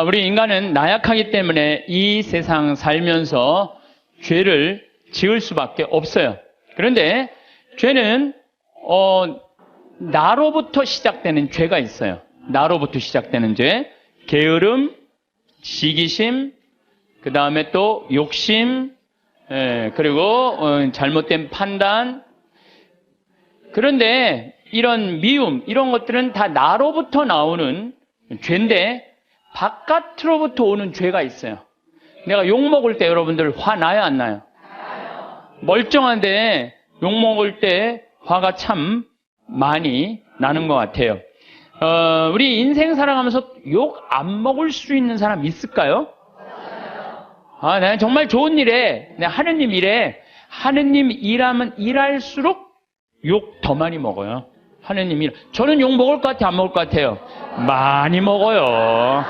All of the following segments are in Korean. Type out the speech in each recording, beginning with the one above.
우리 인간은 나약하기 때문에 이 세상 살면서 죄를 지을 수밖에 없어요. 그런데 죄는 나로부터 시작되는 죄가 있어요. 나로부터 시작되는 죄, 게으름, 시기심, 그 다음에 또 욕심, 그리고 잘못된 판단. 그런데 이런 미움, 이런 것들은 다 나로부터 나오는 죄인데 바깥으로부터 오는 죄가 있어요. 내가 욕먹을 때 여러분들 화 나요, 안 나요? 멀쩡한데 욕먹을 때 화가 참 많이 나는 것 같아요. 우리 인생 살아가면서 욕 안 먹을 수 있는 사람 있을까요? 내가 정말 좋은 일에, 내가 하느님 일에, 하느님 일하면 일할수록 욕 더 많이 먹어요. 하느님 일. 저는 욕 먹을 것 같아요? 안 먹을 것 같아요? 많이 먹어요.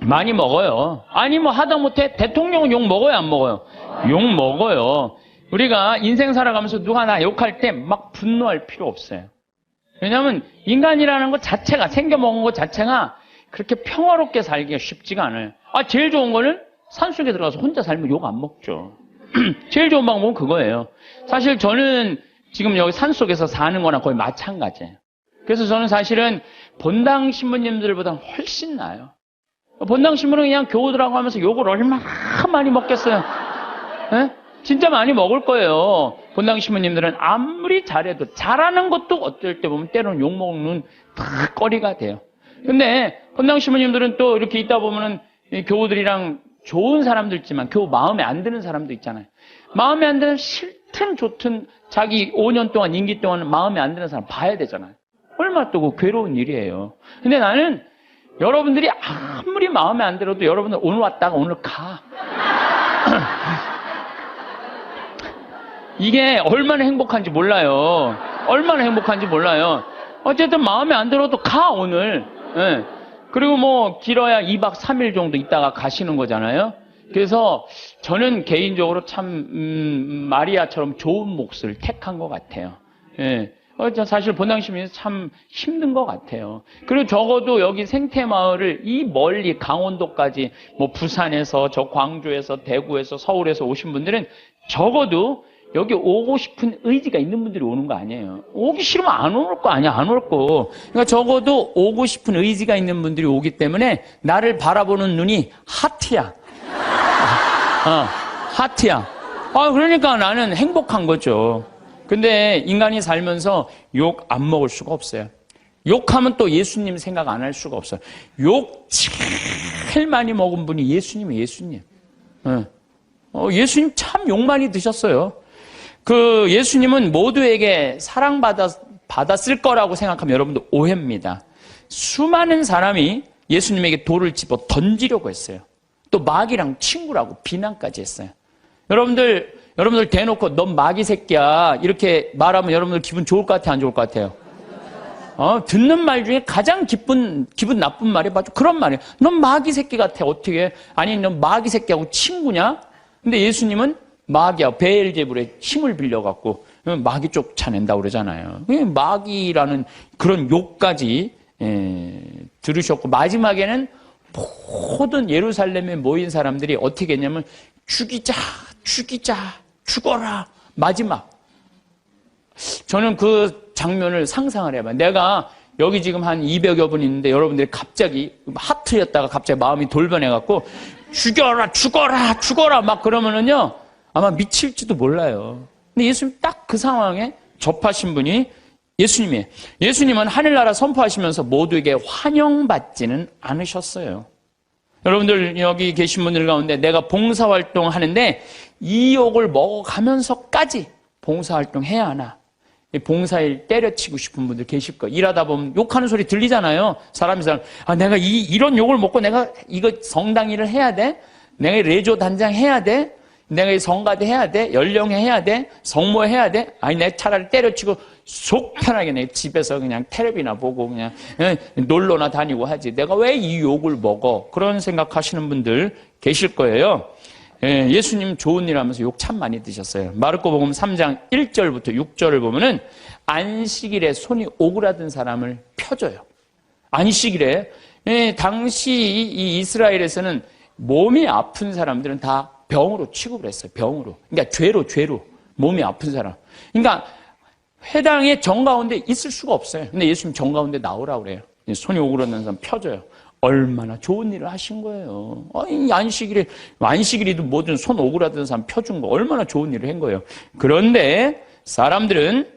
많이 먹어요. 아니, 뭐 하다못해 대통령은 욕 먹어요? 안 먹어요? 욕 먹어요. 우리가 인생 살아가면서 누가 나 욕할 때 막 분노할 필요 없어요. 왜냐하면 인간이라는 것 자체가, 생겨먹은 것 자체가 그렇게 평화롭게 살기가 쉽지가 않아요. 제일 좋은 거는 산속에 들어가서 혼자 살면 욕 안 먹죠. 제일 좋은 방법은 그거예요. 사실 저는 지금 여기 산속에서 사는 거랑 거의 마찬가지예요. 그래서 저는 사실은 본당 신부님들보다 훨씬 나아요. 본당 신부는 그냥 교우들하고 하면서 욕을 얼마나 많이 먹겠어요. 네? 진짜 많이 먹을 거예요. 본당 신부님들은 아무리 잘해도, 잘하는 것도 어떨 때 보면 때로는 욕먹는 다 거리가 돼요. 근데 본당 신부님들은 또 이렇게 있다 보면은 교우들이랑 좋은 사람도 있지만 교우 마음에 안 드는 사람도 있잖아요. 마음에 안 드는, 싫든 좋든 자기 5년 동안, 임기 동안 마음에 안 드는 사람 봐야 되잖아요. 얼마나 또 괴로운 일이에요. 근데 나는 여러분들이 아무리 마음에 안 들어도 여러분들 오늘 왔다가 오늘 가. 이게 얼마나 행복한지 몰라요. 얼마나 행복한지 몰라요. 어쨌든 마음에 안 들어도 가, 오늘. 네. 그리고 뭐 길어야 2박 3일 정도 있다가 가시는 거잖아요. 그래서 저는 개인적으로 참 마리아처럼 좋은 몫을 택한 것 같아요. 예. 사실 본당시민이 참 힘든 것 같아요. 그리고 적어도 여기 생태마을을 이 멀리 강원도까지 뭐 부산에서, 저 광주에서, 대구에서, 서울에서 오신 분들은 적어도 여기 오고 싶은 의지가 있는 분들이 오는 거 아니에요. 오기 싫으면 안 올 거 아니야, 안 올 거. 그러니까 적어도 오고 싶은 의지가 있는 분들이 오기 때문에 나를 바라보는 눈이 하트야. 하트야. 그러니까 나는 행복한 거죠. 근데 인간이 살면서 욕 안 먹을 수가 없어요. 욕하면 또 예수님 생각 안 할 수가 없어요. 욕 제일 많이 먹은 분이 예수님이에요, 예수님. 예수님 참 욕 많이 드셨어요. 예수님은 모두에게 사랑받았을 거라고 생각하면 여러분들 오해입니다. 수많은 사람이 예수님에게 돌을 집어 던지려고 했어요. 또 마귀랑 친구라고 비난까지 했어요. 여러분들 대놓고 넌 마귀 새끼야 이렇게 말하면 여러분들 기분 좋을 것 같아요, 안 좋을 것 같아요? 듣는 말 중에 가장 기분 나쁜 말이 바로 그런 말이에요. 넌 마귀 새끼 같아, 어떻게? 아니, 넌 마귀 새끼하고 친구냐? 근데 예수님은 마귀하고 베엘제불의 힘을 빌려갖고 마귀 쫓아낸다고 그러잖아요. 마귀라는 그런 욕까지 들으셨고, 마지막에는 모든 예루살렘에 모인 사람들이 어떻게 했냐면 죽이자, 죽어라. 마지막. 저는 그 장면을 상상을 해봐요. 내가 여기 지금 한 200여 분 있는데 여러분들이 갑자기 하트였다가 갑자기 마음이 돌변해갖고 죽어라 막 그러면은요 아마 미칠지도 몰라요. 근데 예수님 딱 그 상황에 접하신 분이 예수님이에요. 예수님은 하늘나라 선포하시면서 모두에게 환영받지는 않으셨어요. 여러분들 여기 계신 분들 가운데 내가 봉사활동 하는데 이 욕을 먹어가면서까지 봉사활동 해야 하나? 봉사일 때려치고 싶은 분들 계실 거예요. 일하다 보면 욕하는 소리 들리잖아요. 사람이 내가 이런 욕을 먹고 내가 이거 성당 일을 해야 돼? 내가 레조 단장 해야 돼? 내가 이 성가대 해야 돼? 연령회 해야 돼? 성모 해야 돼? 아니 내가 차라리 때려치고 속 편하게 내 집에서 그냥 텔레비나 보고 그냥 놀러나 다니고 하지. 내가 왜 이 욕을 먹어? 그런 생각하시는 분들 계실 거예요. 예수님 좋은 일 하면서 욕 참 많이 드셨어요. 마르코복음 3장 1절부터 6절을 보면은 안식일에 손이 오그라든 사람을 펴줘요. 안식일에 당시 이 이스라엘에서는 몸이 아픈 사람들은 다 병으로 취급을 했어요. 병으로. 그러니까 죄로. 몸이 아픈 사람. 그러니까 회당의 정가운데 있을 수가 없어요. 근데 예수님 정가운데 나오라고 그래요. 손이 오그라드는 사람 펴줘요. 얼마나 좋은 일을 하신 거예요. 안식일에도 뭐든 손 오그라드는 사람 펴준 거 얼마나 좋은 일을 한 거예요. 그런데 사람들은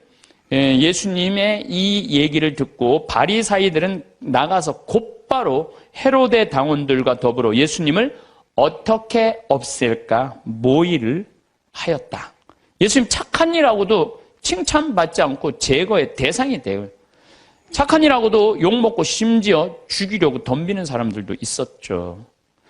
예수님의 이 얘기를 듣고 바리사이들은 나가서 곧바로 헤로데 당원들과 더불어 예수님을 어떻게 없앨까 모의를 하였다. 예수님 착한 일하고도 칭찬받지 않고 제거의 대상이 돼요. 착한 일하고도 욕먹고 심지어 죽이려고 덤비는 사람들도 있었죠.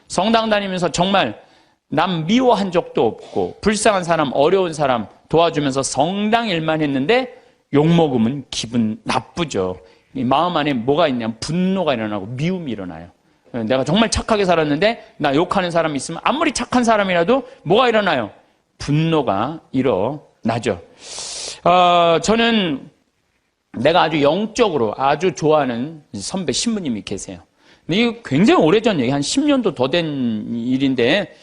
성당 다니면서 정말 남 미워한 적도 없고 불쌍한 사람, 어려운 사람 도와주면서 성당 일만 했는데 욕먹으면 기분 나쁘죠. 이 마음 안에 뭐가 있냐면 분노가 일어나고 미움이 일어나요. 내가 정말 착하게 살았는데 나 욕하는 사람이 있으면 아무리 착한 사람이라도 뭐가 일어나요? 분노가 일어나죠. 저는 내가 아주 영적으로 아주 좋아하는 선배 신부님이 계세요. 근데 이거 굉장히 오래전 얘기, 한 10년도 더 된 일인데,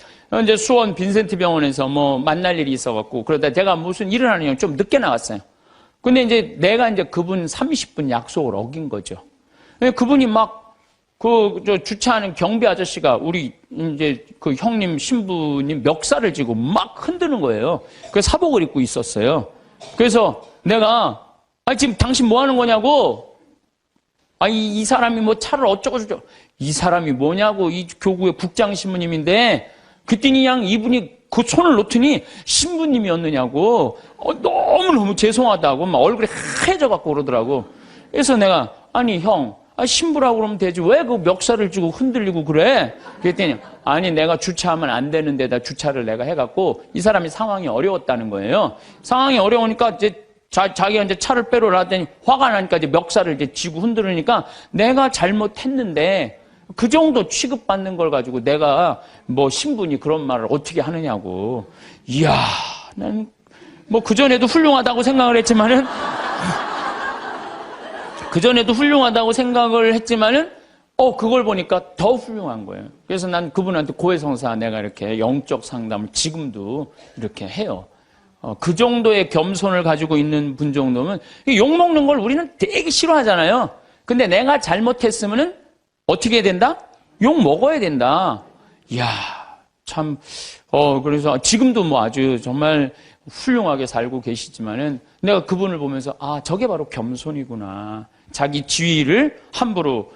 이제 수원 빈센트 병원에서 뭐 만날 일이 있어갖고, 그러다 제가 무슨 일을 하느냐고 좀 늦게 나갔어요. 근데 이제 내가 이제 그분 30분 약속을 어긴 거죠. 그분이 막, 주차하는 경비 아저씨가 우리 이제 그 형님 신부님 멱살을 쥐고 막 흔드는 거예요. 그래서 사복을 입고 있었어요. 그래서 내가 지금 당신 뭐 하는 거냐고. 이 사람이 뭐 차를 어쩌고저쩌고. 이 사람이 뭐냐고. 이 교구의 국장 신부님인데, 그랬더니 그냥 이분이 그 손을 놓더니 신부님이었느냐고. 너무너무 죄송하다고. 막 얼굴이 하얘져갖고 그러더라고. 그래서 내가, 형, 신부라고 그러면 되지. 왜 그 멱살을 쥐고 흔들리고 그래? 그랬더니, 내가 주차하면 안 되는 데다 주차를 내가 해갖고, 이 사람이 상황이 어려웠다는 거예요. 상황이 어려우니까 이제 자기가 이제 차를 빼러 하더니 화가 나니까 이제 멱살을 이제 쥐고 흔들으니까 내가 잘못했는데 그 정도 취급받는 걸 가지고 내가 뭐 신분이 그런 말을 어떻게 하느냐고. 이야, 난 뭐 그전에도 훌륭하다고 생각을 했지만은 그걸 보니까 더 훌륭한 거예요. 그래서 난 그분한테 고해성사 내가 이렇게 영적 상담을 지금도 이렇게 해요. 그 정도의 겸손을 가지고 있는 분 정도면, 욕먹는 걸 우리는 되게 싫어하잖아요. 근데 내가 잘못했으면은 어떻게 해야 된다? 욕 먹어야 된다. 이야, 참, 그래서 지금도 뭐 아주 정말 훌륭하게 살고 계시지만은 내가 그분을 보면서, 저게 바로 겸손이구나. 자기 지위를 함부로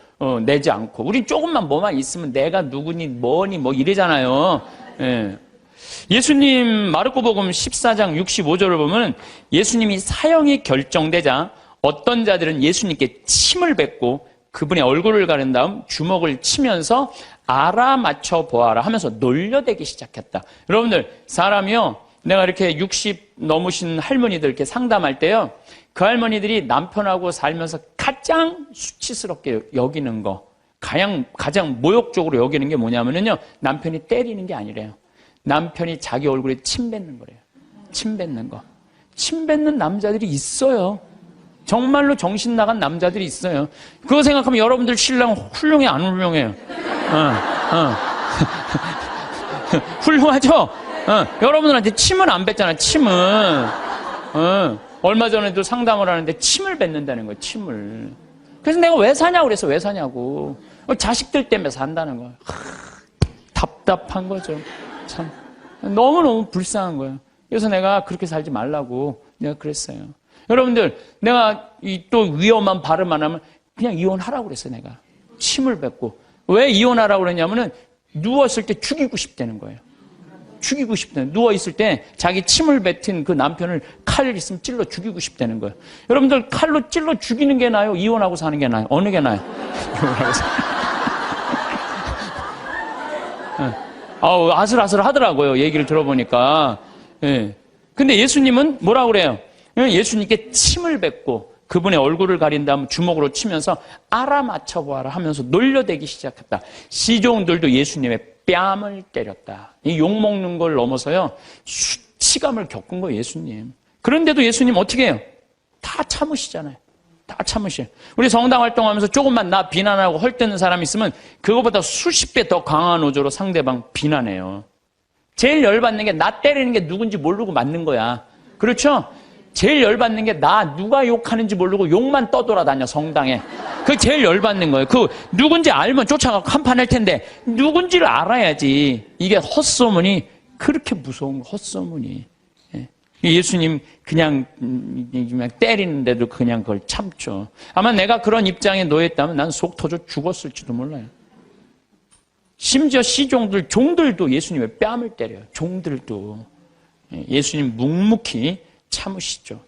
내지 않고. 우린 조금만 뭐만 있으면 내가 누구니 뭐니 뭐 이래잖아요. 예. 예수님 마르코복음 14장 65절을 보면 예수님이 사형이 결정되자 어떤 자들은 예수님께 침을 뱉고 그분의 얼굴을 가른 다음 주먹을 치면서 알아맞혀 보아라 하면서 놀려대기 시작했다. 여러분들, 사람이요, 내가 이렇게 60 넘으신 할머니들 이렇게 상담할 때요, 그 할머니들이 남편하고 살면서 가장 수치스럽게 여기는 거, 가장 모욕적으로 여기는 게 뭐냐면요, 남편이 때리는 게 아니래요. 남편이 자기 얼굴에 침 뱉는 거래요. 침 뱉는 거. 침 뱉는 남자들이 있어요. 정말로 정신 나간 남자들이 있어요. 그거 생각하면 여러분들 신랑 훌륭해, 안 훌륭해요? 훌륭하죠? 여러분들한테 침은 안 뱉잖아, 침은. 얼마 전에도 상담을 하는데 침을 뱉는다는 거예요, 침을. 그래서 내가 왜 사냐고 그래서 왜 사냐고. 자식들 때문에 산다는 거예요. 답답한 거죠. 참 너무너무 불쌍한 거예요. 그래서 내가 그렇게 살지 말라고 내가 그랬어요. 여러분들, 내가 또 위험한 발음 안 하면 그냥 이혼하라고 그랬어요. 내가 침을 뱉고. 왜 이혼하라고 그랬냐면은 누웠을 때 죽이고 싶다는 거예요. 죽이고 싶다는, 누워있을 때 자기 침을 뱉은 그 남편을 칼 있으면 찔러 죽이고 싶다는 거예요. 여러분들, 칼로 찔러 죽이는 게 나아요? 이혼하고 사는 게 나아요? 어느 게 나아요? 이혼하고 사는 아슬아슬 하더라고요. 얘기를 들어보니까. 예. 근데 예수님은 뭐라고 그래요? 예수님께 침을 뱉고 그분의 얼굴을 가린 다음 주먹으로 치면서 알아맞혀 보아라 하면서 놀려대기 시작했다. 시종들도 예수님의 뺨을 때렸다. 이 욕먹는 걸 넘어서요, 수치감을 겪은 거예요, 예수님. 그런데도 예수님 어떻게 해요? 다 참으시잖아요. 다 참으셔요. 우리 성당 활동하면서 조금만 나 비난하고 헐뜯는 사람이 있으면 그거보다 수십 배 더 강한 어조로 상대방 비난해요. 제일 열받는 게 나 때리는 게 누군지 모르고 맞는 거야. 그렇죠? 제일 열받는 게 나 누가 욕하는지 모르고 욕만 떠돌아다녀 성당에. 그게 제일 열받는 거예요. 그 누군지 알면 쫓아가고 한판 할 텐데 누군지를 알아야지. 이게 헛소문이 그렇게 무서운 거, 헛소문이. 예수님 그냥 때리는데도 그냥 그걸 참죠. 아마 내가 그런 입장에 놓였다면 난 속 터져 죽었을지도 몰라요. 심지어 시종들, 종들도 예수님의 뺨을 때려요. 종들도. 예수님 묵묵히 참으시죠.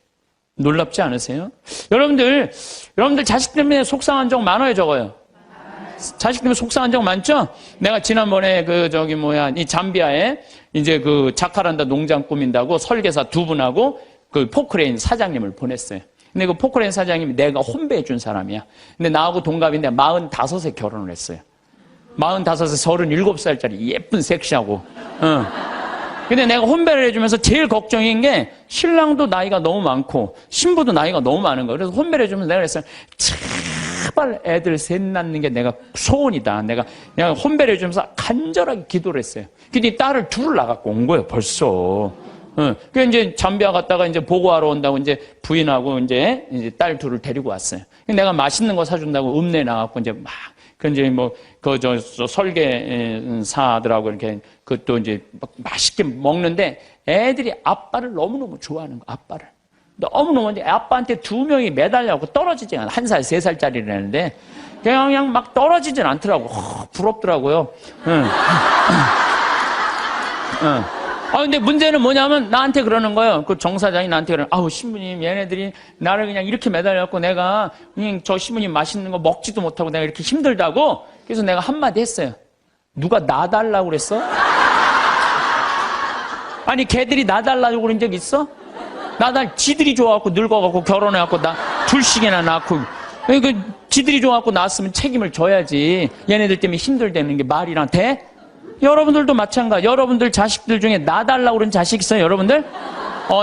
놀랍지 않으세요? 여러분들 자식 때문에 속상한 적 많아요, 적어요? 자식 때문에 속상한 적 많죠? 내가 지난번에 이 잠비아에 이제 그 자카란다 농장 꾸민다고 설계사 두 분하고 그 포크레인 사장님을 보냈어요. 근데 그 포크레인 사장님이 내가 혼배해 준 사람이야. 근데 나하고 동갑인데 45에 결혼을 했어요. 45에 37살짜리 예쁜 섹시하고. 근데 내가 혼배를 해주면서 제일 걱정인 게 신랑도 나이가 너무 많고 신부도 나이가 너무 많은 거예요. 그래서 혼배를 해주면서 내가 그랬어요. 제발 애들 셋 낳는 게 내가 소원이다. 내가 혼배를 해주면서 간절하게 기도를 했어요. 근데 딸을 둘을 낳아갖고 온 거예요, 벌써. 그래서 이제 잠비아 갔다가 이제 보고하러 온다고 이제 부인하고 이제 딸 둘을 데리고 왔어요. 내가 맛있는 거 사준다고 읍내 나가고 이제 막, 이제 설계사들하고 이렇게 그것도 이제 막 맛있게 먹는데 애들이 아빠를 너무너무 좋아하는 거, 아빠를. 너무너무 이제 아빠한테 두 명이 매달려갖고 떨어지지 않아. 1살, 3살짜리라는데 그냥 막 떨어지진 않더라고. 부럽더라고요. 근데 문제는 뭐냐면 나한테 그러는 거예요. 그 정사장이 나한테 그러는 거예요. 신부님, 얘네들이 나를 그냥 이렇게 매달려갖고 내가 그냥 저 신부님 맛있는 거 먹지도 못하고 내가 이렇게 힘들다고. 그래서 내가 한마디 했어요. 누가 놔달라고 그랬어? 아니, 걔들이 놔달라고 그런 적 있어? 지들이 좋아갖고 늙어갖고 결혼해갖고 나 둘씩이나 낳고. 지들이 좋아갖고 낳았으면 책임을 져야지. 얘네들 때문에 힘들다는 게 말이랑 돼? 여러분들도 마찬가지. 여러분들 자식들 중에 놔달라고 그런 자식 있어요, 여러분들?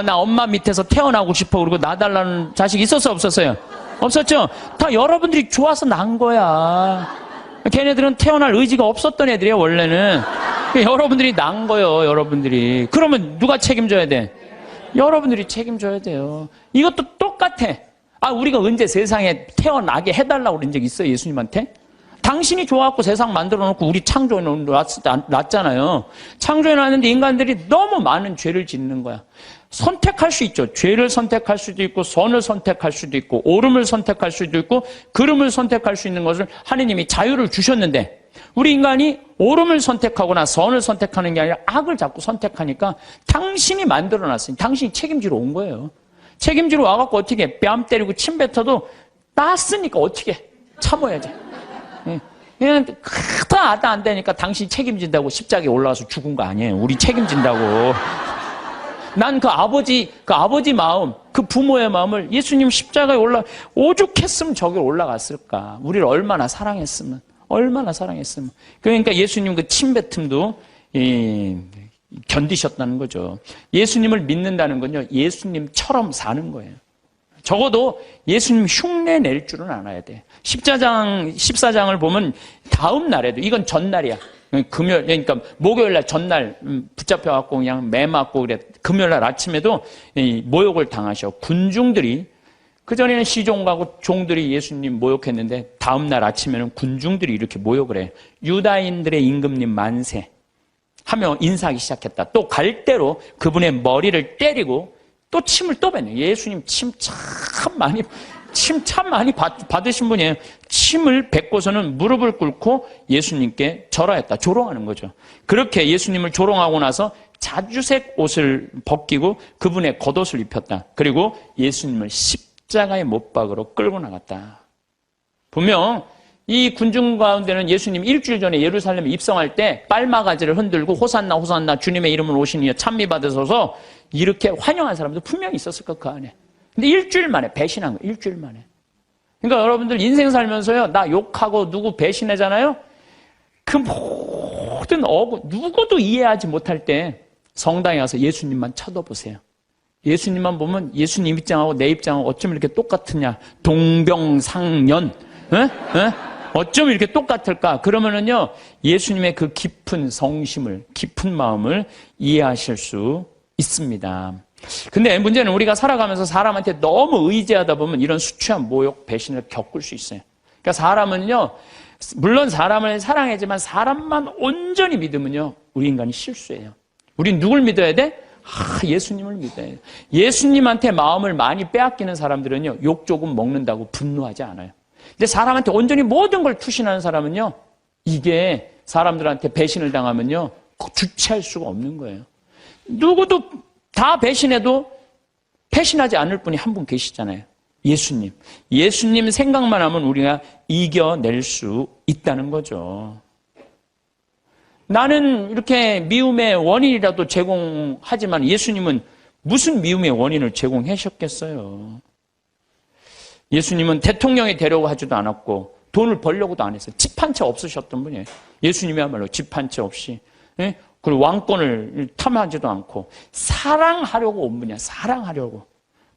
나 엄마 밑에서 태어나고 싶어. 그리고 놔달라는 자식 있었어요, 없었어요? 없었죠? 다 여러분들이 좋아서 낳은 거야. 걔네들은 태어날 의지가 없었던 애들이에요, 원래는. 여러분들이 낳은 거예요, 여러분들이. 그러면 누가 책임져야 돼? 여러분들이 책임져야 돼요. 이것도 똑같아. 우리가 언제 세상에 태어나게 해달라고 그런 적 있어요, 예수님한테? 당신이 좋아갖고 세상 만들어 놓고 우리 창조해 놨잖아요. 창조해 놨는데 인간들이 너무 많은 죄를 짓는 거야. 선택할 수 있죠. 죄를 선택할 수도 있고 선을 선택할 수도 있고 옳음을 선택할 수도 있고 그름을 선택할 수 있는 것을 하느님이 자유를 주셨는데 우리 인간이 옳음을 선택하거나 선을 선택하는 게 아니라 악을 자꾸 선택하니까 당신이 만들어 놨으니 당신이 책임지러 온 거예요. 책임지러 와갖고 어떻게 뺨 때리고 침 뱉어도 땄으니까 어떻게 참아야지. 그냥 크다 아다 안 되니까 당신이 책임진다고 십자가에 올라와서 죽은 거 아니에요. 우리 책임진다고. 난 그 아버지 마음, 그 부모의 마음을 예수님 십자가에 오죽했으면 저기 올라갔을까. 우리를 얼마나 사랑했으면. 그러니까 예수님 그 침뱉음도 견디셨다는 거죠. 예수님을 믿는다는 건요, 예수님처럼 사는 거예요. 적어도 예수님 흉내 낼 줄은 알아야 돼. 14장을 보면 다음 날에도, 이건 전날이야. 금요일, 그러니까 목요일 날 전날 붙잡혀갖고 그냥 매 맞고 그래. 금요일 날 아침에도 모욕을 당하셔. 군중들이, 그전에는 시종가고 종들이 예수님 모욕했는데 다음 날 아침에는 군중들이 이렇게 모욕을 해. 유다인들의 임금님 만세 하며 인사하기 시작했다. 또 갈대로 그분의 머리를 때리고 또 침을 또 뱉네. 예수님 침 참 많이 받으신 분이에요. 침을 뱉고서는 무릎을 꿇고 예수님께 절하였다. 조롱하는 거죠. 그렇게 예수님을 조롱하고 나서 자주색 옷을 벗기고 그분의 겉옷을 입혔다. 그리고 예수님을 십자가의 못 박으로 끌고 나갔다. 분명 이 군중 가운데는 예수님 일주일 전에 예루살렘에 입성할 때 빨마가지를 흔들고 호산나 호산나 주님의 이름으로 오시니 찬미 받으소서 이렇게 환영한 사람도 분명히 있었을 것 그 안에. 근데 일주일 만에 배신한 거예요. 일주일 만에. 그러니까 여러분들 인생 살면서요, 나 욕하고 누구 배신하잖아요. 그 모든 누구도 이해하지 못할 때 성당에 가서 예수님만 쳐다보세요. 예수님만 보면 예수님 입장하고 내 입장하고 어쩜 이렇게 똑같으냐. 동병상련. 어쩜 이렇게 똑같을까? 그러면은요, 예수님의 그 깊은 성심을, 깊은 마음을 이해하실 수 있습니다. 근데 문제는 우리가 살아가면서 사람한테 너무 의지하다 보면 이런 수치와 모욕, 배신을 겪을 수 있어요. 그러니까 사람은요, 물론 사람을 사랑하지만 사람만 온전히 믿으면요, 우리 인간이 실수해요. 우린 누굴 믿어야 돼? 예수님을 믿어야 돼. 예수님한테 마음을 많이 빼앗기는 사람들은요, 욕 조금 먹는다고 분노하지 않아요. 근데 사람한테 온전히 모든 걸 투신하는 사람은요, 이게 사람들한테 배신을 당하면요, 주체할 수가 없는 거예요. 누구도 다 배신해도 배신하지 않을 분이 한 분 계시잖아요. 예수님. 예수님 생각만 하면 우리가 이겨낼 수 있다는 거죠. 나는 이렇게 미움의 원인이라도 제공하지만 예수님은 무슨 미움의 원인을 제공하셨겠어요? 예수님은 대통령이 되려고 하지도 않았고 돈을 벌려고도 안 했어요. 집 한 채 없으셨던 분이에요. 예수님이야말로 집 한 채 없이, 그리고 왕권을 탐하지도 않고 사랑하려고 온 분이야. 사랑하려고.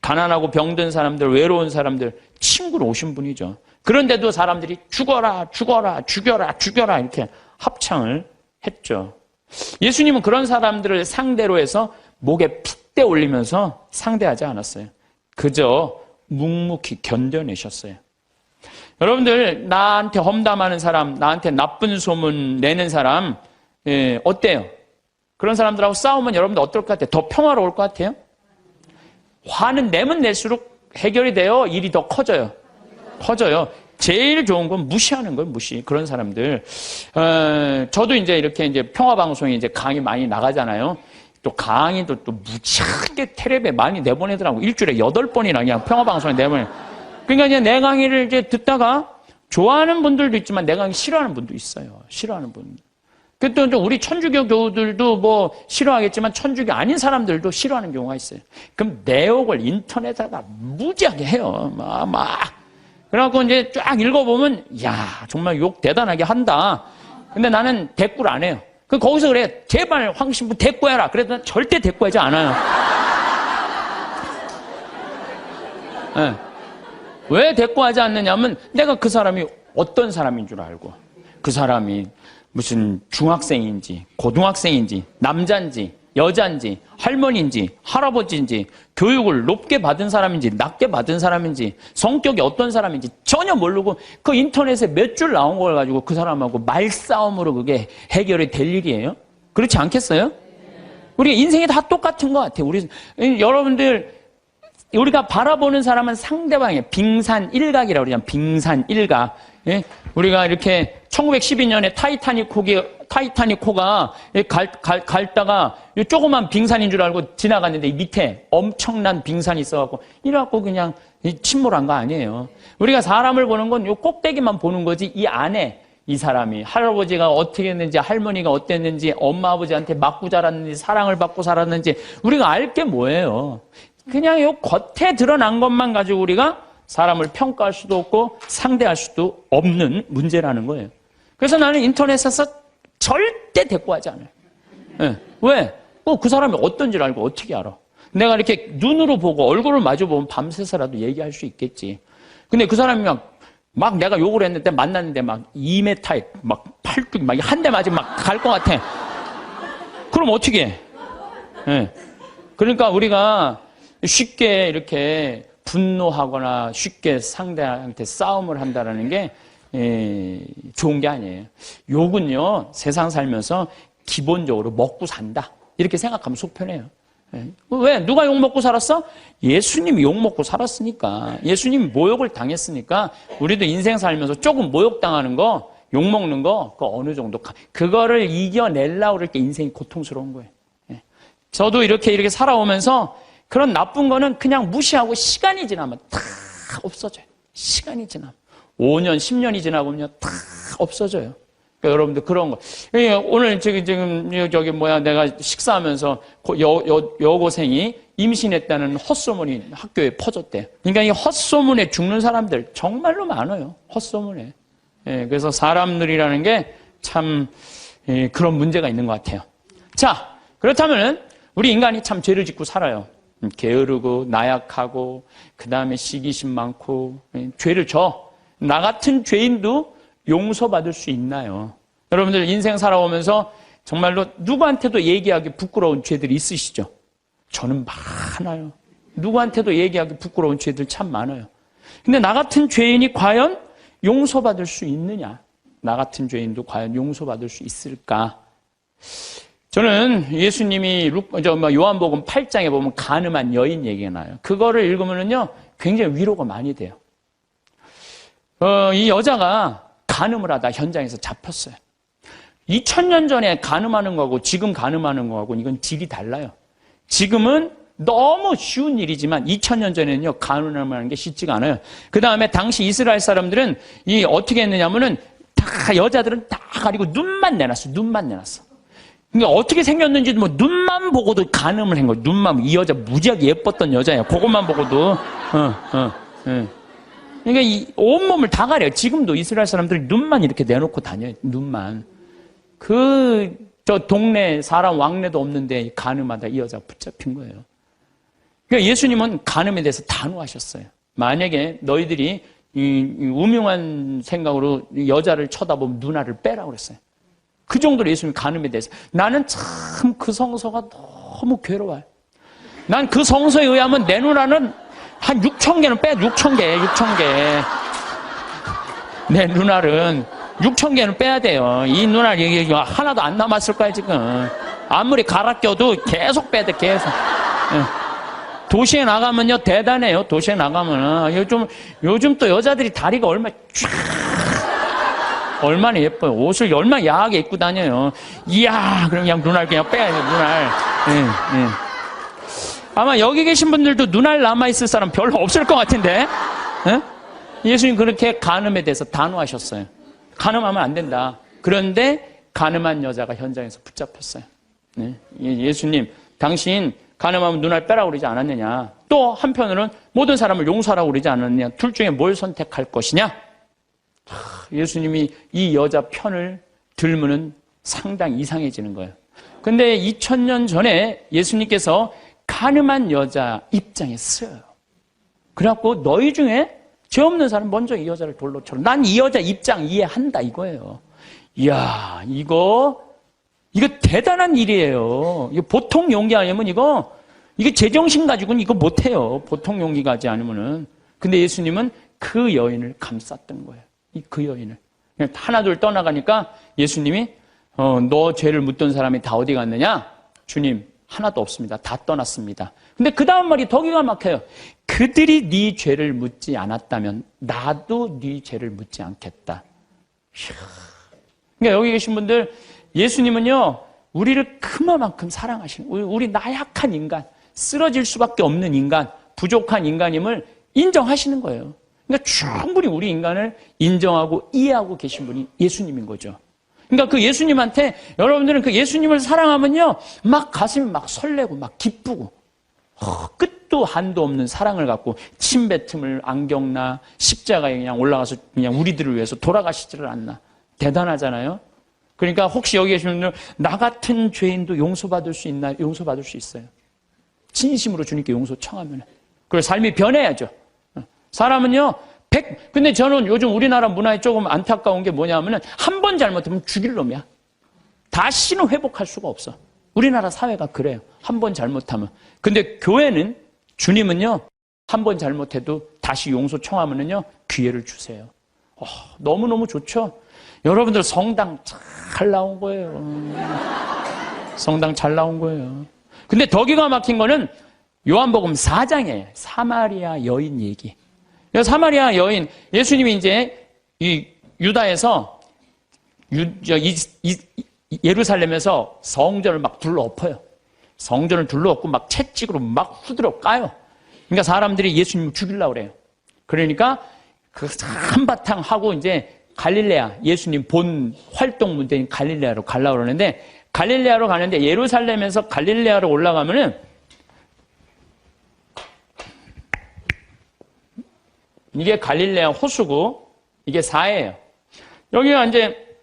가난하고 병든 사람들, 외로운 사람들 친구로 오신 분이죠. 그런데도 사람들이 죽어라, 죽어라, 죽여라, 죽여라 이렇게 합창을 했죠. 예수님은 그런 사람들을 상대로 해서 목에 핏대 올리면서 상대하지 않았어요. 그저 묵묵히 견뎌내셨어요. 여러분들, 나한테 험담하는 사람, 나한테 나쁜 소문 내는 사람, 어때요? 그런 사람들하고 싸우면 여러분들 어떨 것 같아요? 더 평화로울 것 같아요? 화는 내면 낼수록 해결이 돼요? 일이 더 커져요? 커져요. 제일 좋은 건 무시하는 거예요, 무시. 그런 사람들. 저도 이제 평화방송에 이제 강의 많이 나가잖아요. 또 강의도 또 무지하게 텔레비에 많이 내보내더라고. 일주일에 8번이나 그냥 평화방송에 내보내. 그러니까 이제 내 강의를 이제 듣다가 좋아하는 분들도 있지만 내 강의 싫어하는 분도 있어요. 싫어하는 분. 또 우리 천주교 교우들도 뭐 싫어하겠지만 천주교 아닌 사람들도 싫어하는 경우가 있어요. 그럼 내욕을 인터넷에다가 무지하게 해요. 막. 그래갖고 이제 쫙 읽어보면, 야, 정말 욕 대단하게 한다. 근데 나는 대꾸를 안 해요. 거기서 그래, 제발 황신부 대꾸해라. 그래도 절대 대꾸하지 않아요. 네. 왜 대꾸하지 않느냐면 내가 그 사람이 어떤 사람인 줄 알고, 그 사람이 무슨 중학생인지 고등학생인지 남자인지 여자인지 할머니인지 할아버지인지 교육을 높게 받은 사람인지 낮게 받은 사람인지 성격이 어떤 사람인지 전혀 모르고 그 인터넷에 몇 줄 나온 걸 가지고 그 사람하고 말싸움으로 그게 해결이 될 일이에요? 그렇지 않겠어요? 우리 인생이 다 똑같은 것 같아요. 여러분들, 우리가 바라보는 사람은 상대방이에요. 빙산일각이라고 그러잖아요. 빙산일각. 예? 우리가 이렇게 1912년에 타이타닉호가 갈다가 조그만 빙산인 줄 알고 지나갔는데 이 밑에 엄청난 빙산이 있어갖고 이래갖고 그냥 침몰한 거 아니에요. 우리가 사람을 보는 건 요 꼭대기만 보는 거지 이 안에 이 사람이 할아버지가 어떻게 했는지 할머니가 어땠는지 엄마 아버지한테 맞고 자랐는지 사랑을 받고 살았는지 우리가 알 게 뭐예요. 그냥 요 겉에 드러난 것만 가지고 우리가 사람을 평가할 수도 없고 상대할 수도 없는 문제라는 거예요. 그래서 나는 인터넷에서 절대 대꾸하지 않아요. 네. 왜? 그 사람이 어떤지를 알고 어떻게 알아? 내가 이렇게 눈으로 보고 얼굴을 마주보면 밤새서라도 얘기할 수 있겠지. 근데 그 사람이 막 내가 욕을 했는데 만났는데 막 2m에 막 팔뚝 막 한 대 맞으면 막 갈 것 같아. 그럼 어떻게 해? 네. 그러니까 우리가 쉽게 이렇게 분노하거나 쉽게 상대한테 싸움을 한다는 게 좋은 게 아니에요. 욕은요, 세상 살면서 기본적으로 먹고 산다. 이렇게 생각하면 속 편해요. 왜? 누가 욕 먹고 살았어? 예수님이 욕 먹고 살았으니까. 예수님이 모욕을 당했으니까 우리도 인생 살면서 조금 모욕당하는 거, 욕 먹는 거, 그 어느 정도, 그거를 이겨내려고 그럴 때 인생이 고통스러운 거예요. 저도 이렇게 살아오면서 그런 나쁜 거는 그냥 무시하고 시간이 지나면 다 없어져요. 시간이 지나면. 5년, 10년이 지나보면요, 다 없어져요. 그러니까 여러분들 그런 거. 오늘 내가 식사하면서 여고생이 임신했다는 헛소문이 학교에 퍼졌대요. 그러니까 이 헛소문에 죽는 사람들 정말로 많아요. 헛소문에. 그래서 사람들이라는 게 참 그런 문제가 있는 것 같아요. 자, 그렇다면 우리 인간이 참 죄를 짓고 살아요. 게으르고 나약하고 그 다음에 시기심 많고 죄를 져. 나 같은 죄인도 용서받을 수 있나요? 여러분들 인생 살아오면서 정말로 누구한테도 얘기하기 부끄러운 죄들이 있으시죠? 저는 많아요. 누구한테도 얘기하기 부끄러운 죄들 참 많아요. 근데 나 같은 죄인이 과연 용서받을 수 있느냐? 나 같은 죄인도 과연 용서받을 수 있을까? 저는 예수님이 요한복음 8장에 보면 간음한 여인 얘기가 나요. 그거를 읽으면요 굉장히 위로가 많이 돼요. 이 여자가 간음을 하다 현장에서 잡혔어요. 2000년 전에 간음하는 거하고 지금 간음하는 거하고 이건 질이 달라요. 지금은 너무 쉬운 일이지만 2000년 전에는요 간음하는 게 쉽지가 않아요. 그 다음에 당시 이스라엘 사람들은 어떻게 했느냐면은 다 여자들은 다 가리고 눈만 내놨어. 눈만 내놨어. 그러니까 어떻게 생겼는지 뭐 눈만 보고도 간음을 한 거예요. 눈만. 이 여자 무지하게 예뻤던 여자예요. 그것만 보고도. 그러니까 이 온몸을 다 가려요. 지금도 이스라엘 사람들이 눈만 이렇게 내놓고 다녀요. 눈만. 저 동네 사람 왕래도 없는데 간음하다 이 여자가 붙잡힌 거예요. 그러니까 예수님은 간음에 대해서 단호하셨어요. 만약에 너희들이 이 우명한 생각으로 여자를 쳐다보면 누나를 빼라고 그랬어요. 그 정도로 예수님이 간음에 대해서. 나는 참 그 성서가 너무 괴로워요. 난 그 성서에 의하면 내 누나는 한 6,000개는 빼. 6,000개. 내 누나는 6,000개는 빼야 돼요. 이 누나 얘기 하나도 안 남았을 거야 지금. 아무리 갈아 껴도 계속 빼야 돼. 계속. 도시에 나가면요 대단해요. 도시에 나가면 요즘 또 여자들이 다리가 얼마나 예뻐요. 옷을 얼마나 야하게 입고 다녀요. 이야, 그럼 그냥 눈알 그냥 빼야 돼요. 눈알. 아마 여기 계신 분들도 눈알 남아있을 사람 별로 없을 것 같은데. 예수님 그렇게 간음에 대해서 단호하셨어요. 간음하면 안 된다. 그런데 간음한 여자가 현장에서 붙잡혔어요. 예수님, 당신 간음하면 눈알 빼라고 그러지 않았느냐. 또 한편으로는 모든 사람을 용서하라고 그러지 않았느냐. 둘 중에 뭘 선택할 것이냐. 예수님이 이 여자 편을 들면은 상당히 이상해지는 거예요. 근데 2000년 전에 예수님께서 간음한 여자 입장에 쓰여요. 그래갖고 너희 중에 죄 없는 사람 먼저 이 여자를 돌로 쳐라. 난 이 여자 입장 이해한다 이거예요. 이야, 이거 대단한 일이에요. 이거 보통 용기 아니면 이거 제정신 가지고는 이거 못해요. 보통 용기 가지 않으면은. 근데 예수님은 그 여인을 감쌌던 거예요. 그 여인을. 하나둘 떠나가니까 예수님이 너 죄를 묻던 사람이 다 어디 갔느냐? 주님, 하나도 없습니다. 다 떠났습니다. 근데 그 다음 말이 더 기가 막혀요. 그들이 네 죄를 묻지 않았다면 나도 네 죄를 묻지 않겠다. 그러니까 여기 계신 분들, 예수님은요 우리를 그만큼 사랑하시는, 우리 나약한 인간, 쓰러질 수밖에 없는 인간, 부족한 인간임을 인정하시는 거예요. 그러니까 충분히 우리 인간을 인정하고 이해하고 계신 분이 예수님인 거죠. 그러니까 그 예수님한테, 여러분들은 그 예수님을 사랑하면요 막 가슴이 막 설레고 막 기쁘고 끝도 한도 없는 사랑을 갖고 침뱉음을 안 겪나, 십자가에 그냥 올라가서 그냥 우리들을 위해서 돌아가시지를 않나. 대단하잖아요. 그러니까 혹시 여기 계신 분들, 나 같은 죄인도 용서받을 수 있나요? 용서받을 수 있어요. 진심으로 주님께 용서 청하면. 그리고 삶이 변해야죠. 사람은요, 근데 저는 요즘 우리나라 문화에 조금 안타까운 게 뭐냐면은, 한 번 잘못하면 죽일 놈이야. 다시는 회복할 수가 없어. 우리나라 사회가 그래요. 한 번 잘못하면. 근데 교회는, 주님은요, 한 번 잘못해도 다시 용서 청하면은요, 기회를 주세요. 너무너무 좋죠? 여러분들 성당 잘 나온 거예요. 성당 잘 나온 거예요. 근데 더 기가 막힌 거는 요한복음 4장에 사마리아 여인 얘기. 사마리아 여인, 예수님이 이제 이 유다에서 예루살렘에서 성전을 막 둘러엎어요. 성전을 둘러엎고 막 채찍으로 막 후드려 까요. 그러니까 사람들이 예수님을 죽이려고 그래요. 그러니까 그 한바탕 하고 이제 갈릴레아, 예수님 본 활동 무대인 갈릴레아로 가려고 그러는데, 갈릴레아로 가는데 예루살렘에서 갈릴레아로 올라가면은 이게 갈릴레아 호수고 이게 사해예요. 여기가 이제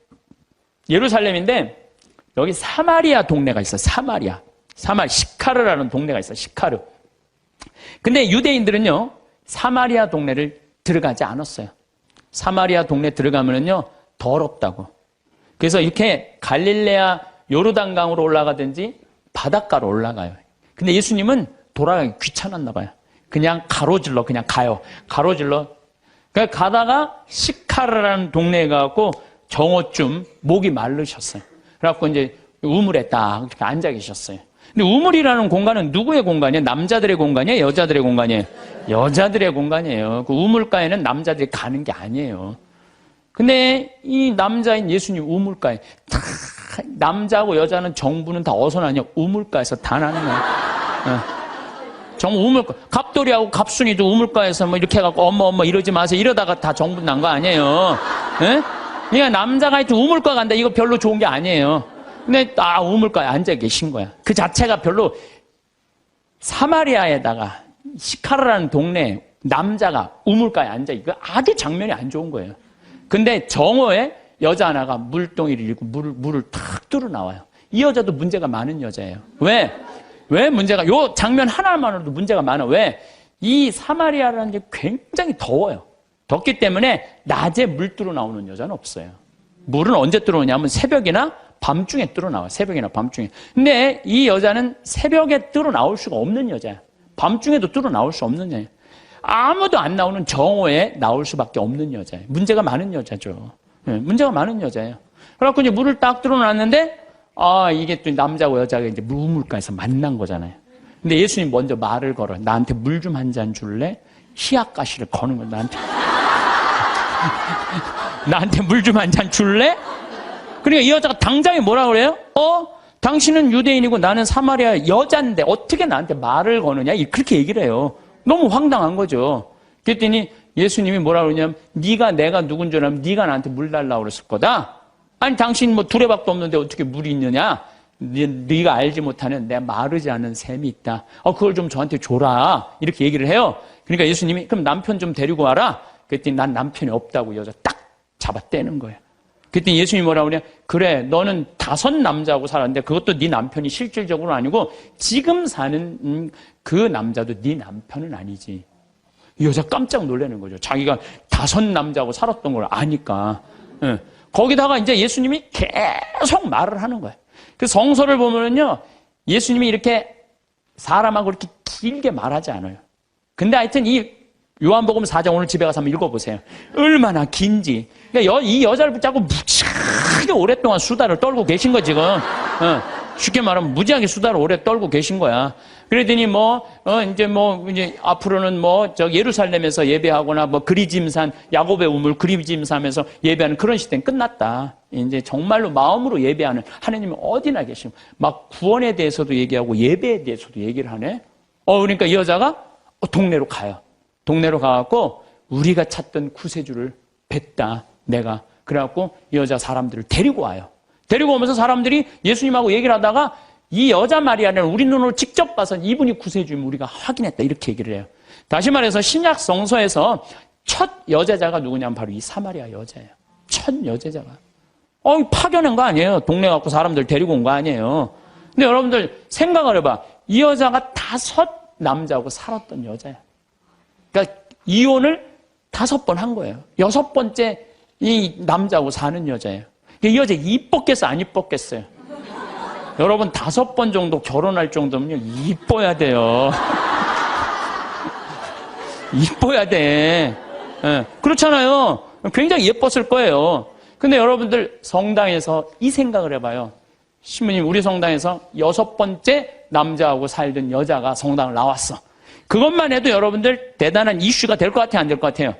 예루살렘인데 여기 사마리아 동네가 있어요. 사마리아 시카르라는 동네가 있어요. 시카르. 근데 유대인들은요, 사마리아 동네를 들어가지 않았어요. 사마리아 동네 들어가면은요, 더럽다고. 그래서 이렇게 갈릴레아 요르단강으로 올라가든지 바닷가로 올라가요. 근데 예수님은 돌아가기 귀찮았나 봐요. 그냥 가로질러 그냥 가요. 가로질러. 그러니까 가다가 시카르라는 동네에 가고 정오쯤 목이 마르셨어요. 그래갖고 이제 우물에 딱 이렇게 앉아 계셨어요. 근데 우물이라는 공간은 누구의 공간이에요? 남자들의 공간이에요? 여자들의 공간이에요? 여자들의 공간이에요. 그 우물가에는 남자들이 가는 게 아니에요. 근데 이 남자인 예수님 우물가에 다 남자하고 여자는 정부는 다 어디서 나냐? 우물가에서 다 나는 거예요. 정부 우물가. 갑돌이하고 갑순이도 우물가에서 뭐 이렇게 해갖고 엄마 이러지 마세요. 이러다가 다 정부 난 거 아니에요. 예? 그러니까 남자가 하여튼 우물가 간다. 이거 별로 좋은 게 아니에요. 근데 우물가에 앉아 계신 거야. 그 자체가 별로 사마리아에다가 시카르라는 동네 남자가 우물가에 앉아 이거 아주 장면이 안 좋은 거예요. 근데 정오에 여자 하나가 물동이를 일고 물을 탁 뚫어 나와요. 이 여자도 문제가 많은 여자예요. 왜 문제가, 요 장면 하나만으로도 문제가 많아. 왜? 이 사마리아라는 게 굉장히 더워요. 덥기 때문에 낮에 물 뚫어 나오는 여자는 없어요. 물은 언제 뚫어오냐면 새벽이나 밤중에 뚫어 나와요. 새벽이나 밤중에. 근데 이 여자는 새벽에 뚫어 나올 수가 없는 여자야. 밤중에도 뚫어 나올 수 없는 여자야. 아무도 안 나오는 정오에 나올 수밖에 없는 여자예요. 문제가 많은 여자죠. 문제가 많은 여자예요. 그래갖고 이제 물을 딱 뚫어놨는데, 이게 또 남자고 여자가 이제 우물가에서 만난 거잖아요. 근데 예수님 먼저 말을 걸어. 나한테 물 좀 한 잔 줄래? 희약가시를 거는 거야, 나한테. 나한테 물 좀 한 잔 줄래? 그러니까 이 여자가 당장에 뭐라 그래요? 당신은 유대인이고 나는 사마리아 여자인데 어떻게 나한테 말을 거느냐? 그렇게 얘기를 해요. 너무 황당한 거죠. 그랬더니 예수님이 뭐라 그러냐면 네가 내가 누군 줄 알면 네가 나한테 물 달라고 그랬을 거다. 아니 당신 뭐 두레박도 없는데 어떻게 물이 있느냐? 네가 알지 못하는 내 마르지 않은 샘이 있다. 그걸 좀 저한테 줘라. 이렇게 얘기를 해요. 그러니까 예수님이 그럼 남편 좀 데리고 와라. 그랬더니 난 남편이 없다고 여자 딱 잡아 떼는 거예요. 그랬더니 예수님이 뭐라고 그러냐? 그래 너는 5 남자하고 살았는데 그것도 네 남편이 실질적으로는 아니고 지금 사는 그 남자도 네 남편은 아니지. 이 여자 깜짝 놀라는 거죠. 자기가 5 남자하고 살았던 걸 아니까. 거기다가 이제 예수님이 계속 말을 하는 거예요. 그 성서를 보면은요, 예수님이 이렇게 사람하고 이렇게 길게 말하지 않아요. 근데 하여튼 이 요한복음 4장 오늘 집에 가서 한번 읽어보세요. 얼마나 긴지. 그러니까 이 여자를 붙잡고 무지하게 오랫동안 수다를 떨고 계신 거 지금. 쉽게 말하면 무지하게 수다를 오래 떨고 계신 거야. 그러더니 이제 앞으로는 예루살렘에서 예배하거나 그리짐산, 야곱의 우물 그리짐산에서 예배하는 그런 시대는 끝났다. 이제 정말로 마음으로 예배하는 하나님은 어디나 계시고, 막 구원에 대해서도 얘기하고 예배에 대해서도 얘기를 하네. 그러니까 이 여자가 동네로 가요. 동네로 가갖고 우리가 찾던 구세주를 뵀다, 내가. 그래갖고 이 여자 사람들을 데리고 와요. 데리고 오면서 사람들이 예수님하고 얘기를 하다가 이 여자 마리아는 우리 눈으로 직접 봐서 이분이 구세주임을 우리가 확인했다. 이렇게 얘기를 해요. 다시 말해서 신약 성서에서 첫 여제자가 누구냐면 바로 이 사마리아 여자예요. 첫 여제자가. 파견한 거 아니에요. 동네 갖고 사람들 데리고 온 거 아니에요. 근데 여러분들 생각을 해봐. 이 여자가 5 남자하고 살았던 여자야. 그러니까 이혼을 5번 한 거예요. 6번째 이 남자하고 사는 여자예요. 이 여자 이뻤겠어, 안 이뻤겠어요? 여러분 5번 정도 결혼할 정도면요 이뻐야 돼요. 이뻐야 돼. 그렇잖아요. 굉장히 예뻤을 거예요. 근데 여러분들 성당에서 이 생각을 해봐요. 신부님, 우리 성당에서 6번째 남자하고 살던 여자가 성당을 나왔어. 그것만 해도 여러분들 대단한 이슈가 될 것 같아요, 안 될 것 같아요?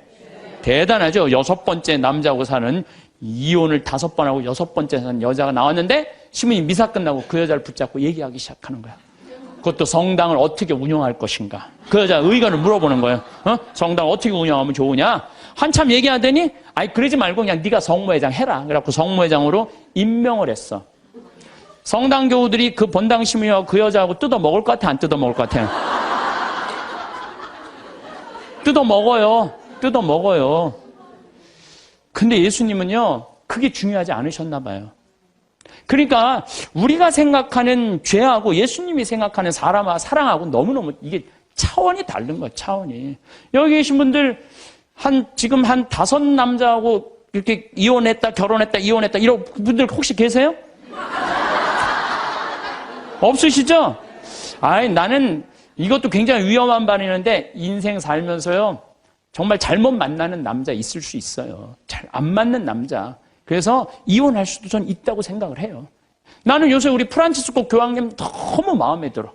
대단하죠. 6번째 남자하고 사는, 이혼을 5번 하고 6번째 사는 여자가 나왔는데 신부님 미사 끝나고 그 여자를 붙잡고 얘기하기 시작하는 거야. 그것도 성당을 어떻게 운영할 것인가. 그 여자 의견을 물어보는 거예요. 성당을 어떻게 운영하면 좋으냐. 한참 얘기하더니 그러지 말고 그냥 네가 성모회장 해라. 그래갖고 성모회장으로 임명을 했어. 성당 교우들이 그 본당 신부님하고 그 여자하고 뜯어 먹을 것 같아, 안 뜯어 먹을 것 같아요? 뜯어 먹어요. 근데 예수님은요, 그게 중요하지 않으셨나 봐요. 그러니까 우리가 생각하는 죄하고 예수님이 생각하는 사람과 사랑하고 너무너무 이게 차원이 다른 거예요, 차원이. 여기 계신 분들, 지금 한 5 남자하고 이렇게 이혼했다, 결혼했다, 이혼했다, 이런 분들 혹시 계세요? 없으시죠? 나는 이것도 굉장히 위험한 반이는데, 인생 살면서요, 정말 잘못 만나는 남자 있을 수 있어요. 잘 안 맞는 남자. 그래서 이혼할 수도 전 있다고 생각을 해요. 나는 요새 우리 프란치스코 교황님 너무 마음에 들어.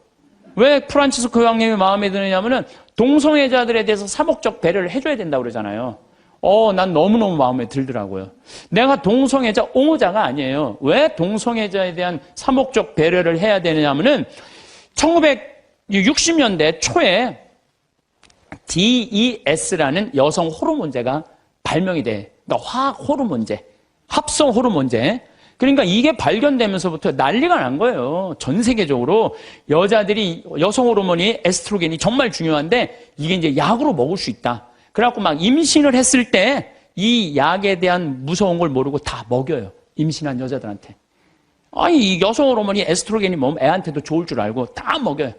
왜 프란치스코 교황님이 마음에 드느냐면은 동성애자들에 대해서 사목적 배려를 해줘야 된다고 그러잖아요. 난 너무너무 마음에 들더라고요. 내가 동성애자 옹호자가 아니에요. 왜 동성애자에 대한 사목적 배려를 해야 되느냐면은 1960년대 초에 DES라는 여성 호르몬제가 발명이 돼. 그러니까 화학 호르몬제, 합성 호르몬제. 그러니까 이게 발견되면서부터 난리가 난 거예요. 전 세계적으로 여자들이 여성 호르몬이 에스트로겐이 정말 중요한데 이게 이제 약으로 먹을 수 있다. 그래갖고 막 임신을 했을 때 이 약에 대한 무서운 걸 모르고 다 먹여요. 임신한 여자들한테. 이 여성 호르몬이 에스트로겐이 몸 애한테도 좋을 줄 알고 다 먹여요.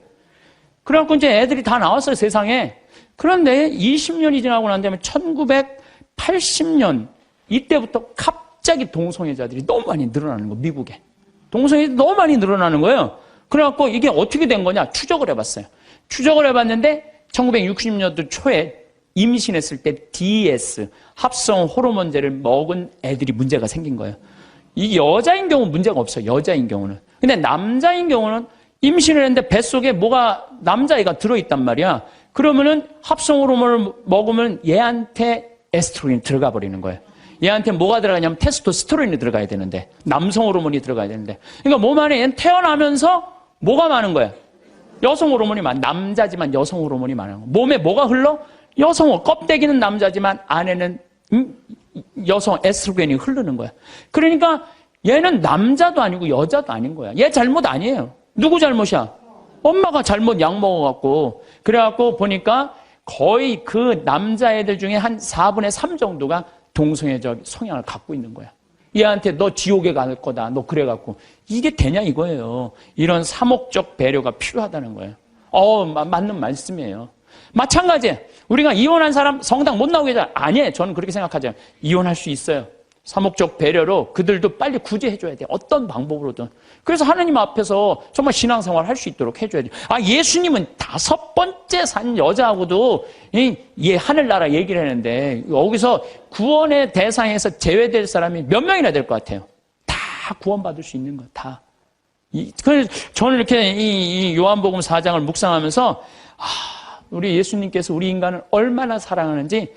그래갖고 이제 애들이 다 나왔어요, 세상에. 그런데 20년이 지나고 난 다음에 1980년 이때부터 갑자기 동성애자들이 너무 많이 늘어나는 거예요, 미국에. 동성애자들이 너무 많이 늘어나는 거예요. 그래갖고 이게 어떻게 된 거냐, 추적을 해봤어요. 추적을 해봤는데 1960년도 초에 임신했을 때 DES, 합성 호르몬제를 먹은 애들이 문제가 생긴 거예요. 이 여자인 경우는 문제가 없어요, 여자인 경우는. 근데 남자인 경우는 임신을 했는데 뱃속에 뭐가 남자애가 들어있단 말이야. 그러면은 합성 호르몬을 먹으면 얘한테 에스트로겐이 들어가 버리는 거예요. 얘한테 뭐가 들어가냐면 테스토스테론이 들어가야 되는데, 남성 호르몬이 들어가야 되는데. 그러니까 몸 안에 얘는 태어나면서 뭐가 많은 거야? 여성 호르몬이 남자지만 여성 호르몬이 많은 거야. 몸에 뭐가 흘러? 여성 껍데기는 남자지만 안에는 여성 에스트로겐이 흐르는 거야. 그러니까 얘는 남자도 아니고 여자도 아닌 거야. 얘 잘못 아니에요. 누구 잘못이야? 엄마가 잘못 약 먹어갖고. 그래갖고 보니까 거의 그 남자애들 중에 한 4분의 3 정도가 동성애적 성향을 갖고 있는 거야. 얘한테 너 지옥에 갈 거다. 너 그래갖고. 이게 되냐 이거예요. 이런 사목적 배려가 필요하다는 거예요. 맞는 말씀이에요. 마찬가지예요. 우리가 이혼한 사람 성당 못 나오게 하자. 아니에요. 저는 그렇게 생각하지 않아요. 이혼할 수 있어요. 사목적 배려로 그들도 빨리 구제해줘야 돼요. 어떤 방법으로든. 그래서 하나님 앞에서 정말 신앙생활 할 수 있도록 해줘야 돼요. 예수님은 5번째 산 여자하고도 하늘나라 얘기를 했는데 여기서 구원의 대상에서 제외될 사람이 몇 명이나 될 것 같아요? 다 구원받을 수 있는 거예요. 다. 그래서 저는 이렇게 이 요한복음 4장을 묵상하면서 우리 예수님께서 우리 인간을 얼마나 사랑하는지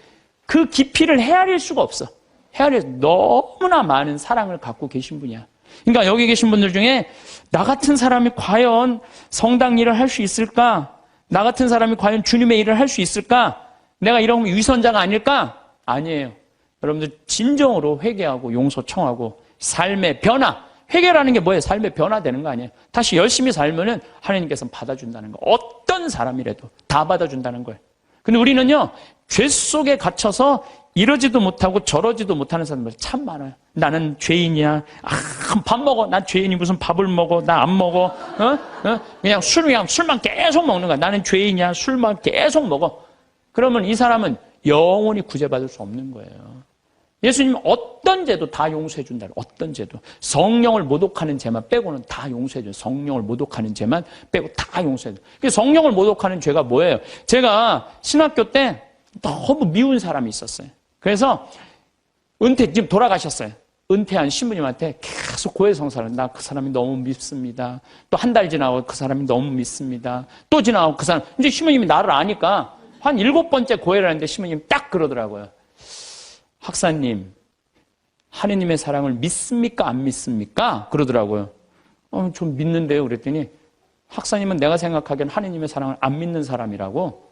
그 깊이를 헤아릴 수가 없어. 헤아려서 너무나 많은 사랑을 갖고 계신 분이야. 그러니까 여기 계신 분들 중에 나 같은 사람이 과연 성당 일을 할 수 있을까? 나 같은 사람이 과연 주님의 일을 할 수 있을까? 내가 이런 위선자가 아닐까? 아니에요. 여러분들 진정으로 회개하고 용서 청하고 삶의 변화. 회개라는 게 뭐예요? 삶의 변화되는 거 아니에요? 다시 열심히 살면은 하나님께서 받아준다는 거. 어떤 사람이라도 다 받아준다는 거예요. 근데 우리는요, 죄 속에 갇혀서 이러지도 못하고 저러지도 못하는 사람들 참 많아요. 나는 죄인이야. 밥 먹어. 난 죄인이 무슨 밥을 먹어. 나 안 먹어. 그냥 술만 계속 먹는 거야. 나는 죄인이야. 술만 계속 먹어. 그러면 이 사람은 영원히 구제받을 수 없는 거예요. 예수님은 어떤 죄도 다 용서해 준다. 어떤 죄도. 성령을 모독하는 죄만 빼고는 다 용서해 줘요. 성령을 모독하는 죄만 빼고 다 용서해 줘요. 성령을 모독하는 죄가 뭐예요? 제가 신학교 때 너무 미운 사람이 있었어요. 그래서 지금 돌아가셨어요. 은퇴한 신부님한테 계속 고해성사를. 나 그 사람이 너무 밉습니다. 또 한 달 지나고 그 사람이 너무 밉습니다. 또 지나고 그 사람. 이제 신부님이 나를 아니까 한 7번째 고해를 하는데 신부님이 딱 그러더라고요. 학사님, 하느님의 사랑을 믿습니까? 안 믿습니까? 그러더라고요. 좀 믿는데요. 그랬더니 학사님은 내가 생각하기엔 하느님의 사랑을 안 믿는 사람이라고.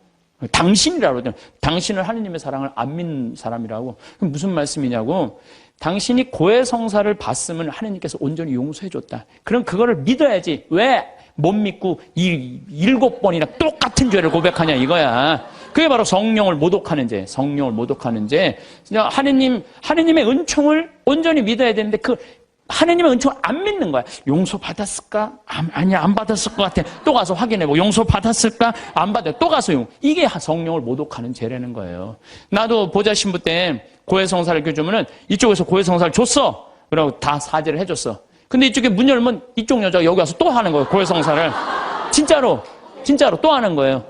당신이라고 그러더니 당신은 하느님의 사랑을 안 믿는 사람이라고. 그럼 무슨 말씀이냐고. 당신이 고해성사를 받으면 하느님께서 온전히 용서해줬다. 그럼 그거를 믿어야지. 왜 못 믿고 7번이나 똑같은 죄를 고백하냐 이거야. 그게 바로 성령을 모독하는 죄. 성령을 모독하는 죄. 하느님의 은총을 온전히 믿어야 되는데 하느님의 은총을 안 믿는 거야. 용서 받았을까? 아니야, 안 받았을 것 같아. 또 가서 확인해보고, 용서 받았을까? 안 받아. 또 가서 이게 성령을 모독하는 죄라는 거예요. 나도 보좌 신부 때 고해성사를 교주면은 이쪽에서 고해성사를 줬어. 그러고 다 사죄를 해줬어. 근데 이쪽에 문 열면 이쪽 여자가 여기 와서 또 하는 거예요. 고해성사를. 진짜로 또 하는 거예요.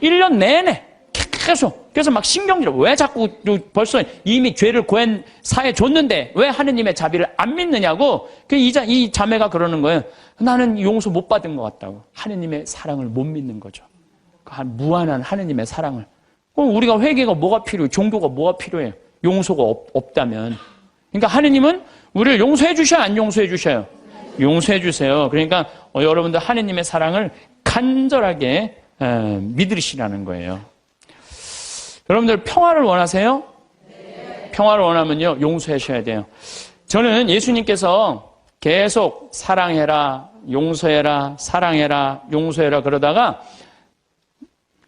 1년 내내 계속. 그래서 막 신경질. 왜 자꾸 벌써 이미 죄를 고한 사해 줬는데 왜 하느님의 자비를 안 믿느냐고. 이 자매가 그러는 거예요. 나는 용서 못 받은 것 같다고. 하느님의 사랑을 못 믿는 거죠. 무한한 하느님의 사랑을. 그럼 우리가 회개가 뭐가 필요해요? 종교가 뭐가 필요해요? 용서가 없다면. 그러니까 하느님은 우리를 용서해 주셔요? 안 용서해 주셔요? 용서해 주세요. 그러니까 여러분들 하느님의 사랑을 간절하게 믿으시라는 거예요. 여러분들 평화를 원하세요? 네. 평화를 원하면요, 용서하셔야 돼요. 저는 예수님께서 계속 사랑해라, 용서해라, 사랑해라, 용서해라 그러다가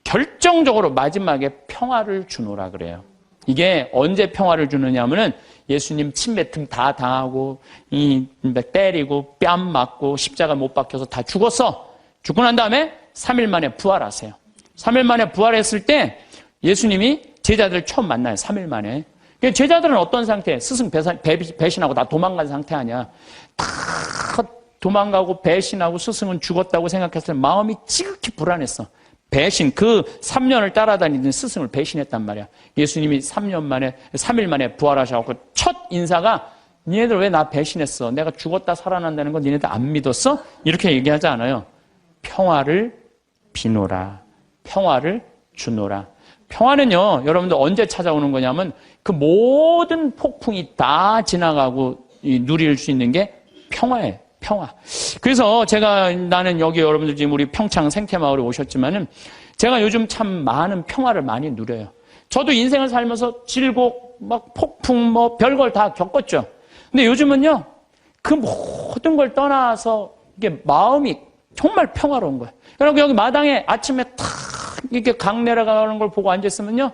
결정적으로 마지막에 평화를 주노라 그래요. 이게 언제 평화를 주느냐 하면은 예수님 침뱉음 다 당하고 때리고 뺨 맞고 십자가 못 박혀서 다 죽었어. 죽고 난 다음에 3일 만에 부활하세요. 3일 만에 부활했을 때 예수님이 제자들을 처음 만나요. 3일 만에. 제자들은 어떤 상태? 스승 배신하고 다 도망간 상태 아니야. 다 도망가고 배신하고 스승은 죽었다고 생각했을 때 마음이 지극히 불안했어. 배신, 그 3년을 따라다니던 스승을 배신했단 말이야. 예수님이 3일 만에 부활하셔서 첫 인사가 니네들 왜 나 배신했어? 내가 죽었다 살아난다는 건 니네들 안 믿었어? 이렇게 얘기하지 않아요. 평화를 비노라. 평화를 주노라. 평화는요, 여러분들 언제 찾아오는 거냐면 그 모든 폭풍이 다 지나가고 누릴 수 있는 게 평화예요. 평화. 그래서 나는 여기 여러분들 지금 우리 평창 생태마을에 오셨지만은 제가 요즘 참 많은 평화를 많이 누려요. 저도 인생을 살면서 질곡, 막 폭풍, 별걸 다 겪었죠. 근데 요즘은요, 그 모든 걸 떠나서 이게 마음이 정말 평화로운 거예요. 여러분 여기 마당에 아침에 탁 이렇게 강 내려가는 걸 보고 앉았으면요,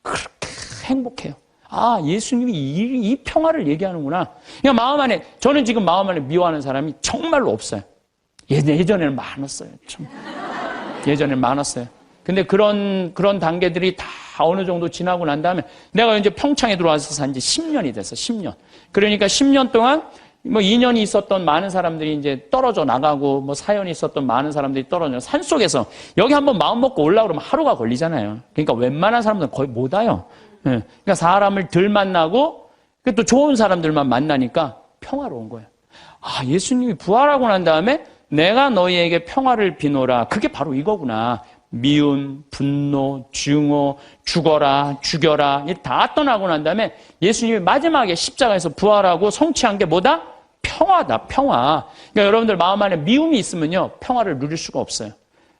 그렇게 행복해요. 아, 예수님이 이 평화를 얘기하는구나. 그러니까 마음 안에, 저는 지금 마음 안에 미워하는 사람이 정말로 없어요. 예전에는 많았어요. 참. 예전에는 많았어요. 근데 그런 단계들이 다 어느 정도 지나고 난 다음에 내가 이제 평창에 들어와서 산 지 10년이 됐어, 10년. 그러니까 10년 동안 2년이 있었던 많은 사람들이 이제 떨어져 나가고 사연이 있었던 많은 사람들이 떨어져 산속에서 여기 한번 마음 먹고 올라오면 하루가 걸리잖아요. 그러니까 웬만한 사람들은 거의 못 와요. 그러니까 사람을 덜 만나고 또 좋은 사람들만 만나니까 평화로운 거예요. 아, 예수님이 부활하고 난 다음에 내가 너희에게 평화를 비노라. 그게 바로 이거구나. 미움, 분노, 증오, 죽어라, 죽여라 다 떠나고 난 다음에 예수님이 마지막에 십자가에서 부활하고 성취한 게 뭐다? 평화다, 평화. 그러니까 여러분들 마음 안에 미움이 있으면요, 평화를 누릴 수가 없어요.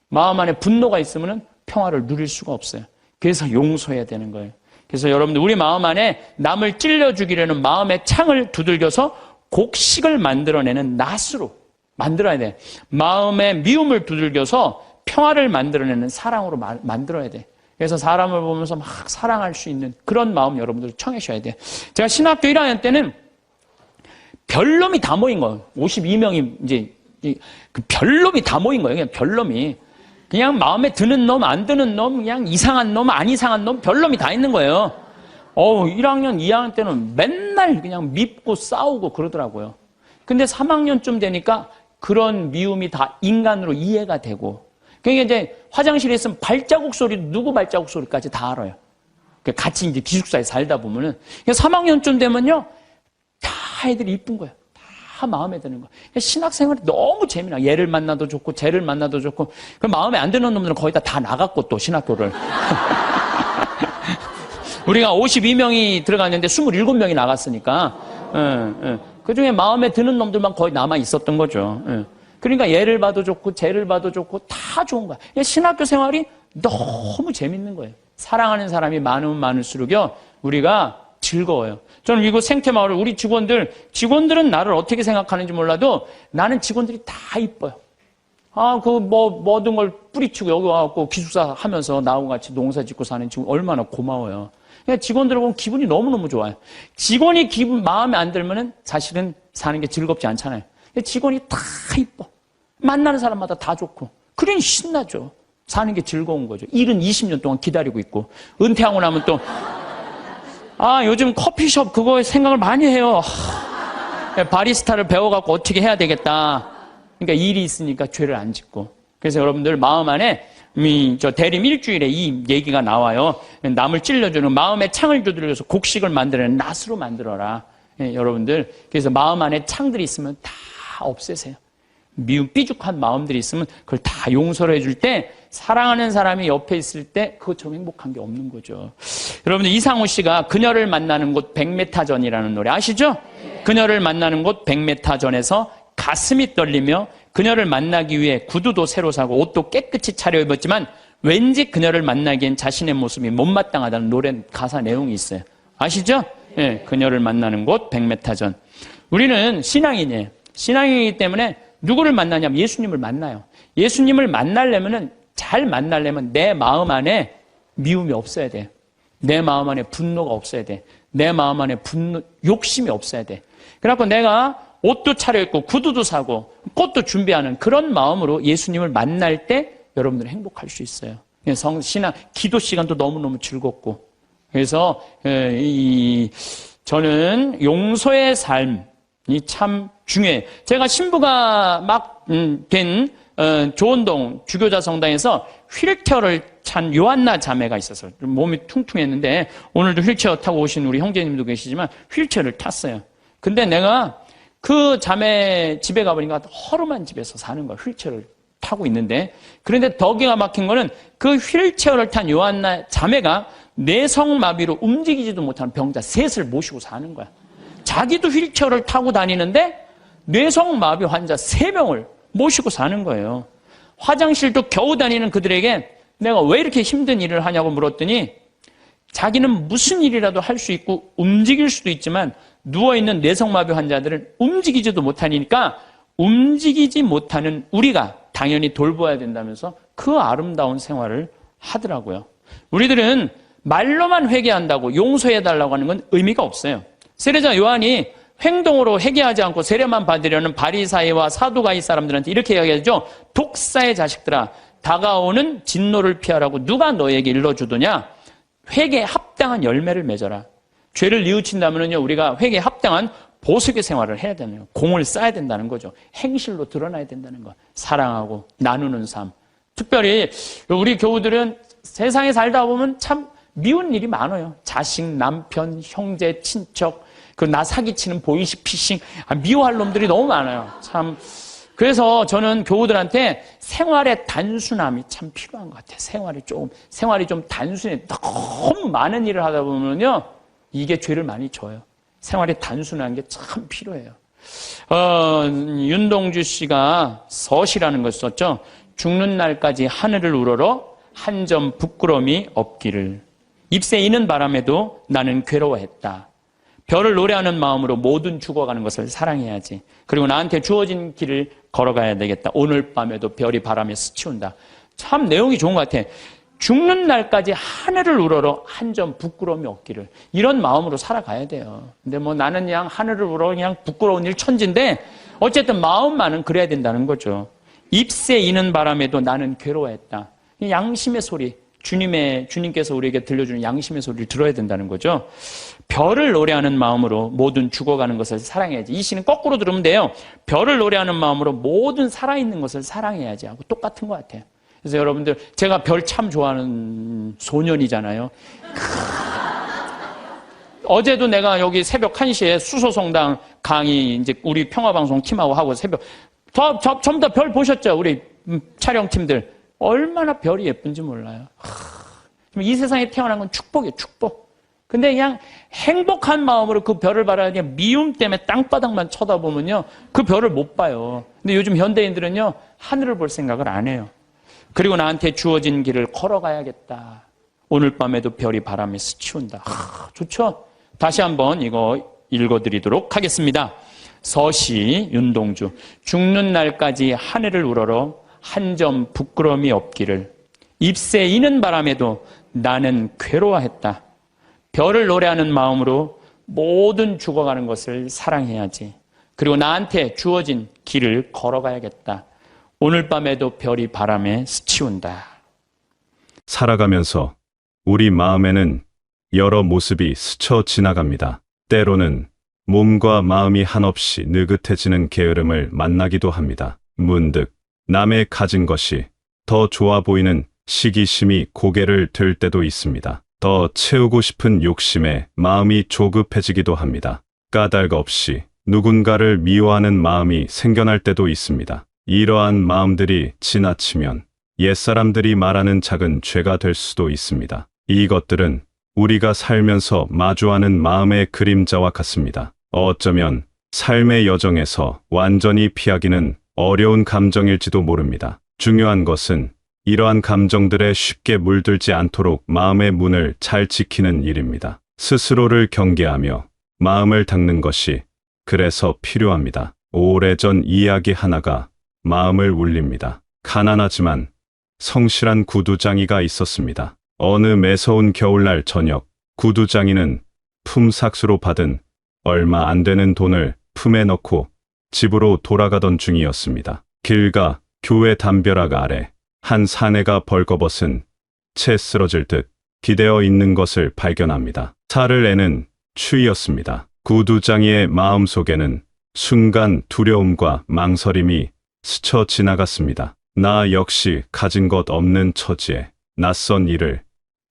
마음 안에 분노가 있으면 평화를 누릴 수가 없어요. 그래서 용서해야 되는 거예요. 그래서 여러분들 우리 마음 안에 남을 찔러 죽이려는 마음의 창을 두들겨서 곡식을 만들어내는 낫으로 만들어야 돼. 마음의 미움을 두들겨서 평화를 만들어내는 사랑으로 만들어야 돼. 그래서 사람을 보면서 막 사랑할 수 있는 그런 마음 여러분들 청하셔야 돼요. 제가 신학교 1학년 때는 별놈이 다 모인 거예요. 52명이 이제 그 별놈이 다 모인 거예요. 그냥 별놈이. 그냥 마음에 드는 놈, 안 드는 놈, 그냥 이상한 놈, 안 이상한 놈, 별놈이 다 있는 거예요. 1학년, 2학년 때는 맨날 그냥 밉고 싸우고 그러더라고요. 근데 3학년쯤 되니까 그런 미움이 다 인간으로 이해가 되고, 그러니까 이제 화장실에 있으면 발자국 소리, 누구 발자국 소리까지 다 알아요. 같이 이제 기숙사에 살다 보면은. 3학년쯤 되면요, 다 애들이 이쁜 거예요. 다 마음에 드는 거예요. 신학생활이 너무 재미나. 얘를 만나도 좋고, 쟤를 만나도 좋고, 그 마음에 안 드는 놈들은 거의 다 나갔고, 또 신학교를. 우리가 52명이 들어갔는데 27명이 나갔으니까, 그 중에 마음에 드는 놈들만 거의 남아 있었던 거죠. 그러니까 얘를 봐도 좋고, 쟤를 봐도 좋고, 다 좋은 거야. 신학교 생활이 너무 재밌는 거예요. 사랑하는 사람이 많으면 많을수록요, 우리가 즐거워요. 저는 이곳 생태마을 우리 직원들은 나를 어떻게 생각하는지 몰라도 나는 직원들이 다 이뻐요. 모든 걸 뿌리치고 여기 와갖고 기숙사 하면서 나하고 같이 농사 짓고 사는 직원 얼마나 고마워요. 그냥 직원들을 보면 기분이 너무너무 좋아요. 직원이 마음에 안 들면은 사실은 사는 게 즐겁지 않잖아요. 직원이 다 이뻐. 만나는 사람마다 다 좋고. 그러니 신나죠. 사는 게 즐거운 거죠. 일은 20년 동안 기다리고 있고. 은퇴하고 나면 또 요즘 커피숍 그거 생각을 많이 해요. 바리스타를 배워갖고 어떻게 해야 되겠다. 그러니까 일이 있으니까 죄를 안 짓고. 그래서 여러분들 마음 안에 저 대림 일주일에 이 얘기가 나와요. 남을 찔러주는 마음에 창을 두드려서 곡식을 만들어낸 낫으로 만들어라. 여러분들 그래서 마음 안에 창들이 있으면 다 없애세요. 미운 삐죽한 마음들이 있으면 그걸 다 용서를 해줄 때 사랑하는 사람이 옆에 있을 때 그것처럼 행복한 게 없는 거죠. 여러분들 이상호 씨가 그녀를 만나는 곳 100m 전이라는 노래 아시죠? 그녀를 만나는 곳 100m 전에서 가슴이 떨리며 그녀를 만나기 위해 구두도 새로 사고 옷도 깨끗이 차려입었지만 왠지 그녀를 만나기엔 자신의 모습이 못마땅하다는 노래 가사 내용이 있어요. 아시죠? 예, 그녀를 만나는 곳 100m 전. 우리는 신앙인이에요. 신앙이기 때문에 누구를 만나냐면 예수님을 만나요. 예수님을 잘 만나려면 내 마음 안에 미움이 없어야 돼. 내 마음 안에 분노가 없어야 돼. 내 마음 안에 욕심이 없어야 돼. 그래갖고 내가 옷도 차려입고 구두도 사고 꽃도 준비하는 그런 마음으로 예수님을 만날 때 여러분들은 행복할 수 있어요. 신앙, 기도 시간도 너무너무 즐겁고. 그래서 저는 용서의 삶이 참 중요해요. 제가 신부가 막 된 조원동 주교자 성당에서 휠체어를 찬 요한나 자매가 있어서 몸이 퉁퉁했는데 오늘도 휠체어 타고 오신 우리 형제님도 계시지만 휠체어를 탔어요. 근데 내가 그 자매 집에 가보니까 허름한 집에서 사는 거야. 휠체어를 타고 있는데. 그런데 더 기가 막힌 거는 그 휠체어를 탄 요한나 자매가 뇌성마비로 움직이지도 못하는 병자 셋을 모시고 사는 거야. 자기도 휠체어를 타고 다니는데 뇌성마비 환자 3명을 모시고 사는 거예요. 화장실도 겨우 다니는 그들에게 내가 왜 이렇게 힘든 일을 하냐고 물었더니 자기는 무슨 일이라도 할 수 있고 움직일 수도 있지만 누워있는 뇌성마비 환자들은 움직이지도 못하니까 움직이지 못하는 우리가 당연히 돌봐야 된다면서 그 아름다운 생활을 하더라고요. 우리들은 말로만 회개한다고 용서해달라고 하는 건 의미가 없어요. 세례자 요한이 행동으로 회개하지 않고 세례만 받으려는 바리사이와 사두가이 사람들한테 이렇게 이야기하죠. 독사의 자식들아, 다가오는 진노를 피하라고 누가 너에게 일러주더냐? 회개에 합당한 열매를 맺어라. 죄를 뉘우친다면요, 우리가 회개에 합당한 보석의 생활을 해야 되는 거예요. 공을 쌓아야 된다는 거죠. 행실로 드러나야 된다는 거. 사랑하고 나누는 삶. 특별히 우리 교우들은 세상에 살다 보면 참 미운 일이 많아요. 자식, 남편, 형제, 친척, 나 사기치는 보이스피싱, 미워할 놈들이 너무 많아요. 참. 그래서 저는 교우들한테 생활의 단순함이 참 필요한 것 같아요. 생활이 좀 단순해. 너무 많은 일을 하다 보면요, 이게 죄를 많이 져요. 생활이 단순한 게 참 필요해요. 윤동주 씨가 서시라는 걸 썼죠. 죽는 날까지 하늘을 우러러 한 점 부끄러움이 없기를. 잎새 이는 바람에도 나는 괴로워했다. 별을 노래하는 마음으로 모든 죽어가는 것을 사랑해야지. 그리고 나한테 주어진 길을 걸어가야 되겠다. 오늘 밤에도 별이 바람에 스치운다. 참 내용이 좋은 것 같아. 죽는 날까지 하늘을 우러러 한 점 부끄러움이 없기를. 이런 마음으로 살아가야 돼요. 근데 나는 그냥 하늘을 우러러 그냥 부끄러운 일 천지인데 어쨌든 마음만은 그래야 된다는 거죠. 잎새 이는 바람에도 나는 괴로워했다. 양심의 소리. 주님께서 우리에게 들려주는 양심의 소리를 들어야 된다는 거죠. 별을 노래하는 마음으로 모든 죽어가는 것을 사랑해야지. 이 시는 거꾸로 들으면 돼요. 별을 노래하는 마음으로 모든 살아있는 것을 사랑해야지 하고 똑같은 것 같아요. 그래서 여러분들, 제가 별 참 좋아하는 소년이잖아요. 어제도 내가 여기 새벽 1시에 수소성당 강의 이제 우리 평화방송 팀하고 하고 새벽 전부 다 별 보셨죠? 우리 촬영팀들. 얼마나 별이 예쁜지 몰라요. 이 세상에 태어난 건 축복이에요, 축복. 근데 그냥 행복한 마음으로 그 별을 바라보니 미움 때문에 땅바닥만 쳐다보면요, 그 별을 못 봐요. 근데 요즘 현대인들은요, 하늘을 볼 생각을 안 해요. 그리고 나한테 주어진 길을 걸어가야겠다. 오늘 밤에도 별이 바람에 스치운다. 좋죠? 다시 한번 이거 읽어드리도록 하겠습니다. 서시 윤동주. 죽는 날까지 하늘을 우러러 한 점 부끄러움이 없기를. 잎새 이는 바람에도 나는 괴로워했다. 별을 노래하는 마음으로 모든 죽어가는 것을 사랑해야지. 그리고 나한테 주어진 길을 걸어가야겠다. 오늘 밤에도 별이 바람에 스치운다. 살아가면서 우리 마음에는 여러 모습이 스쳐 지나갑니다. 때로는 몸과 마음이 한없이 느긋해지는 게으름을 만나기도 합니다. 문득 남의 가진 것이 더 좋아 보이는 시기심이 고개를 들 때도 있습니다. 더 채우고 싶은 욕심에 마음이 조급해지기도 합니다. 까닭 없이 누군가를 미워하는 마음이 생겨날 때도 있습니다. 이러한 마음들이 지나치면 옛사람들이 말하는 작은 죄가 될 수도 있습니다. 이것들은 우리가 살면서 마주하는 마음의 그림자와 같습니다. 어쩌면 삶의 여정에서 완전히 피하기는 어려운 감정일지도 모릅니다. 중요한 것은 이러한 감정들에 쉽게 물들지 않도록 마음의 문을 잘 지키는 일입니다. 스스로를 경계하며 마음을 닦는 것이 그래서 필요합니다. 오래전 이야기 하나가 마음을 울립니다. 가난하지만 성실한 구두장이가 있었습니다. 어느 매서운 겨울날 저녁, 구두장이는 품삯으로 받은 얼마 안 되는 돈을 품에 넣고 집으로 돌아가던 중이었습니다. 길가 교회 담벼락 아래 한 사내가 벌거벗은 채 쓰러질 듯 기대어 있는 것을 발견합니다. 살을 내는 추위였습니다. 구두장이의 마음속에는 순간 두려움과 망설임이 스쳐 지나갔습니다. 나 역시 가진 것 없는 처지에 낯선 일을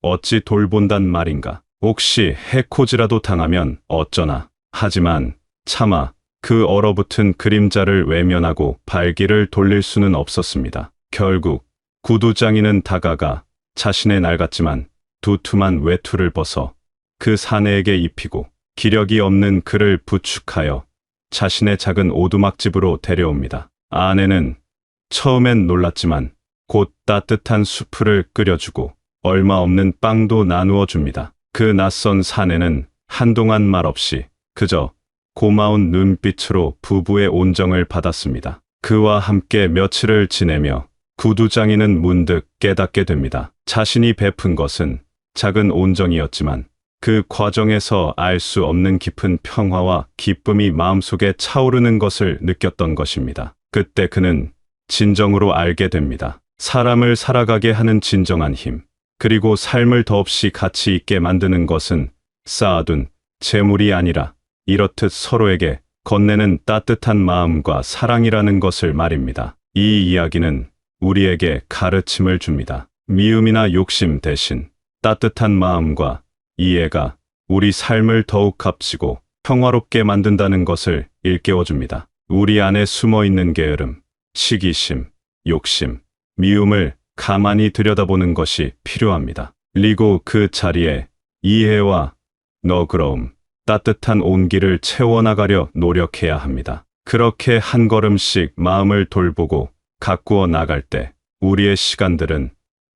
어찌 돌본단 말인가. 혹시 해코지라도 당하면 어쩌나. 하지만 차마 그 얼어붙은 그림자를 외면하고 발길을 돌릴 수는 없었습니다. 결국 구두장이는 다가가 자신의 낡았지만 두툼한 외투를 벗어 그 사내에게 입히고 기력이 없는 그를 부축하여 자신의 작은 오두막집으로 데려옵니다. 아내는 처음엔 놀랐지만 곧 따뜻한 수프를 끓여주고 얼마 없는 빵도 나누어 줍니다. 그 낯선 사내는 한동안 말없이 그저 고마운 눈빛으로 부부의 온정을 받았습니다. 그와 함께 며칠을 지내며 구두장이는 문득 깨닫게 됩니다. 자신이 베푼 것은 작은 온정이었지만 그 과정에서 알 수 없는 깊은 평화와 기쁨이 마음속에 차오르는 것을 느꼈던 것입니다. 그때 그는 진정으로 알게 됩니다. 사람을 살아가게 하는 진정한 힘, 그리고 삶을 더없이 가치 있게 만드는 것은 쌓아둔 재물이 아니라 이렇듯 서로에게 건네는 따뜻한 마음과 사랑이라는 것을 말입니다. 이 이야기는 우리에게 가르침을 줍니다. 미움이나 욕심 대신 따뜻한 마음과 이해가 우리 삶을 더욱 값지고 평화롭게 만든다는 것을 일깨워줍니다. 우리 안에 숨어있는 게으름, 시기심, 욕심, 미움을 가만히 들여다보는 것이 필요합니다. 그리고 그 자리에 이해와 너그러움, 따뜻한 온기를 채워나가려 노력해야 합니다. 그렇게 한 걸음씩 마음을 돌보고 가꾸어 나갈 때 우리의 시간들은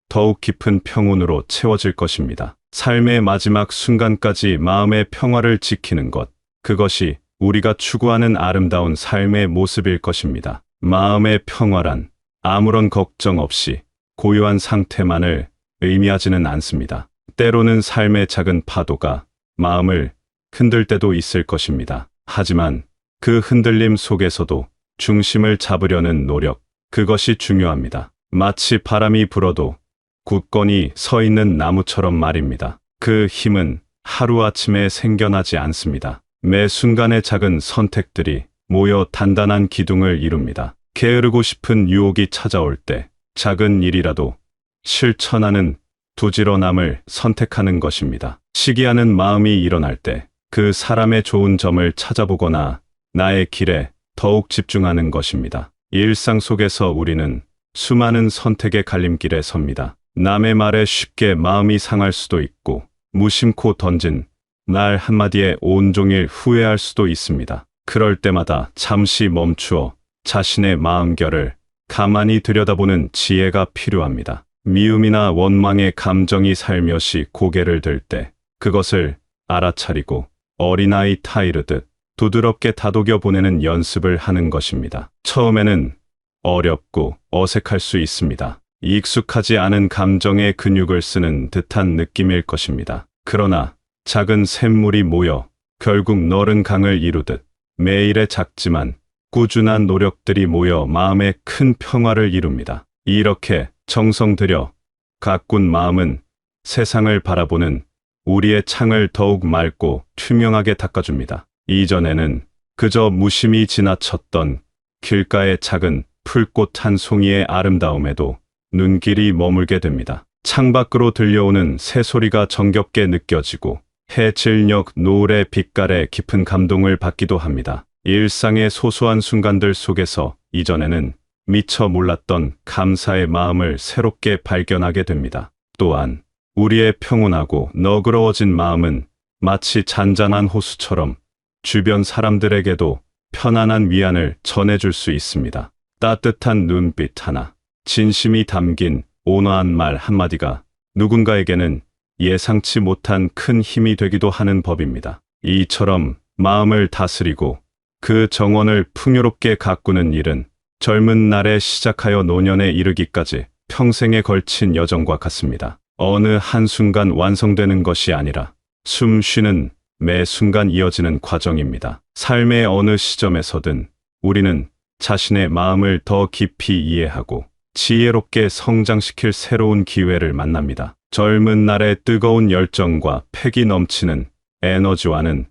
더욱 깊은 평온으로 채워질 것입니다. 삶의 마지막 순간까지 마음의 평화를 지키는 것, 그것이 우리가 추구하는 아름다운 삶의 모습일 것입니다. 마음의 평화란 아무런 걱정 없이 고요한 상태만을 의미하지는 않습니다. 때로는 삶의 작은 파도가 마음을 흔들 때도 있을 것입니다. 하지만 그 흔들림 속에서도 중심을 잡으려는 노력, 그것이 중요합니다. 마치 바람이 불어도 굳건히 서 있는 나무처럼 말입니다. 그 힘은 하루아침에 생겨나지 않습니다. 매 순간의 작은 선택들이 모여 단단한 기둥을 이룹니다. 게으르고 싶은 유혹이 찾아올 때 작은 일이라도 실천하는 부지런함을 선택하는 것입니다. 시기하는 마음이 일어날 때 그 사람의 좋은 점을 찾아보거나 나의 길에 더욱 집중하는 것입니다. 일상 속에서 우리는 수많은 선택의 갈림길에 섭니다. 남의 말에 쉽게 마음이 상할 수도 있고 무심코 던진 말 한마디에 온종일 후회할 수도 있습니다. 그럴 때마다 잠시 멈추어 자신의 마음결을 가만히 들여다보는 지혜가 필요합니다. 미움이나 원망의 감정이 살며시 고개를 들 때 그것을 알아차리고 어린아이 타이르듯 부드럽게 다독여 보내는 연습을 하는 것입니다. 처음에는 어렵고 어색할 수 있습니다. 익숙하지 않은 감정의 근육을 쓰는 듯한 느낌일 것입니다. 그러나 작은 샘물이 모여 결국 너른 강을 이루듯 매일의 작지만 꾸준한 노력들이 모여 마음에 큰 평화를 이룹니다. 이렇게 정성 들여 가꾼 마음은 세상을 바라보는 우리의 창을 더욱 맑고 투명하게 닦아줍니다. 이전에는 그저 무심히 지나쳤던 길가의 작은 풀꽃 한 송이의 아름다움에도 눈길이 머물게 됩니다. 창밖으로 들려오는 새소리가 정겹게 느껴지고 해질녘 노을의 빛깔에 깊은 감동을 받기도 합니다. 일상의 소소한 순간들 속에서 이전에는 미처 몰랐던 감사의 마음을 새롭게 발견하게 됩니다. 또한 우리의 평온하고 너그러워진 마음은 마치 잔잔한 호수처럼 주변 사람들에게도 편안한 위안을 전해줄 수 있습니다. 따뜻한 눈빛 하나, 진심이 담긴 온화한 말 한마디가 누군가에게는 예상치 못한 큰 힘이 되기도 하는 법입니다. 이처럼 마음을 다스리고 그 정원을 풍요롭게 가꾸는 일은 젊은 날에 시작하여 노년에 이르기까지 평생에 걸친 여정과 같습니다. 어느 한순간 완성되는 것이 아니라 숨 쉬는 매 순간 이어지는 과정입니다. 삶의 어느 시점에서든 우리는 자신의 마음을 더 깊이 이해하고 지혜롭게 성장시킬 새로운 기회를 만납니다. 젊은 날의 뜨거운 열정과 패기 넘치는 에너지와는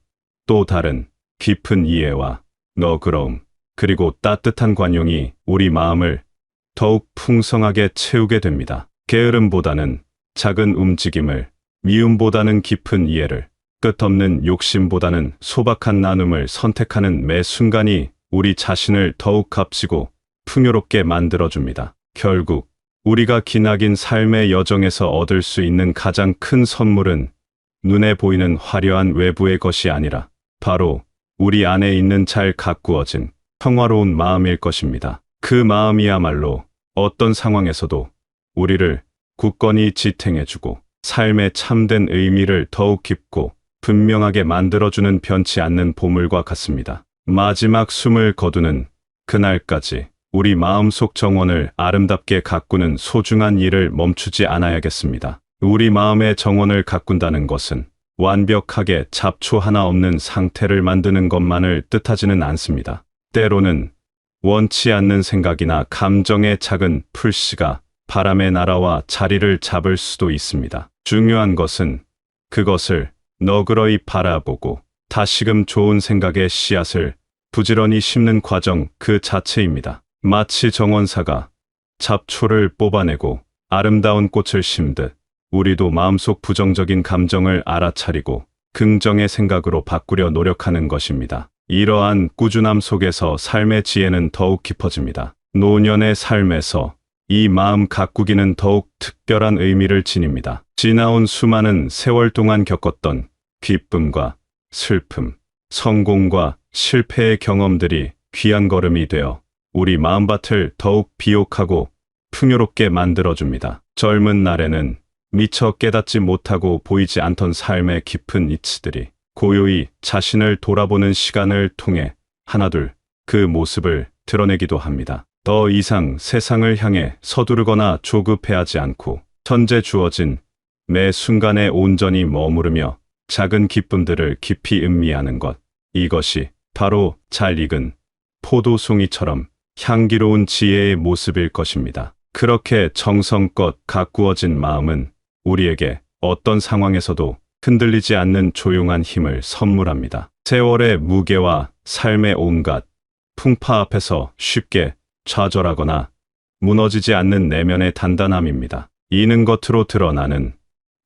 또 다른 깊은 이해와 너그러움, 그리고 따뜻한 관용이 우리 마음을 더욱 풍성하게 채우게 됩니다. 게으름보다는 작은 움직임을, 미움보다는 깊은 이해를, 끝없는 욕심보다는 소박한 나눔을 선택하는 매 순간이 우리 자신을 더욱 값지고 풍요롭게 만들어줍니다. 결국 우리가 기나긴 삶의 여정에서 얻을 수 있는 가장 큰 선물은 눈에 보이는 화려한 외부의 것이 아니라 바로 우리 안에 있는 잘 가꾸어진 평화로운 마음일 것입니다. 그 마음이야말로 어떤 상황에서도 우리를 굳건히 지탱해주고 삶의 참된 의미를 더욱 깊고 분명하게 만들어주는 변치 않는 보물과 같습니다. 마지막 숨을 거두는 그날까지 우리 마음속 정원을 아름답게 가꾸는 소중한 일을 멈추지 않아야겠습니다. 우리 마음의 정원을 가꾼다는 것은 완벽하게 잡초 하나 없는 상태를 만드는 것만을 뜻하지는 않습니다. 때로는 원치 않는 생각이나 감정의 작은 풀씨가 바람에 날아와 자리를 잡을 수도 있습니다. 중요한 것은 그것을 너그러이 바라보고 다시금 좋은 생각의 씨앗을 부지런히 심는 과정 그 자체입니다. 마치 정원사가 잡초를 뽑아내고 아름다운 꽃을 심듯 우리도 마음속 부정적인 감정을 알아차리고 긍정의 생각으로 바꾸려 노력하는 것입니다. 이러한 꾸준함 속에서 삶의 지혜는 더욱 깊어집니다. 노년의 삶에서 이 마음 가꾸기는 더욱 특별한 의미를 지닙니다. 지나온 수많은 세월 동안 겪었던 기쁨과 슬픔, 성공과 실패의 경험들이 귀한 걸음이 되어 우리 마음밭을 더욱 비옥하고 풍요롭게 만들어줍니다. 젊은 날에는 미처 깨닫지 못하고 보이지 않던 삶의 깊은 이치들이 고요히 자신을 돌아보는 시간을 통해 하나둘 그 모습을 드러내기도 합니다. 더 이상 세상을 향해 서두르거나 조급해하지 않고 현재 주어진 매 순간에 온전히 머무르며 작은 기쁨들을 깊이 음미하는 것, 이것이 바로 잘 익은 포도송이처럼 향기로운 지혜의 모습일 것입니다. 그렇게 정성껏 가꾸어진 마음은 우리에게 어떤 상황에서도 흔들리지 않는 조용한 힘을 선물합니다. 세월의 무게와 삶의 온갖 풍파 앞에서 쉽게 좌절하거나 무너지지 않는 내면의 단단함입니다. 이는 겉으로 드러나는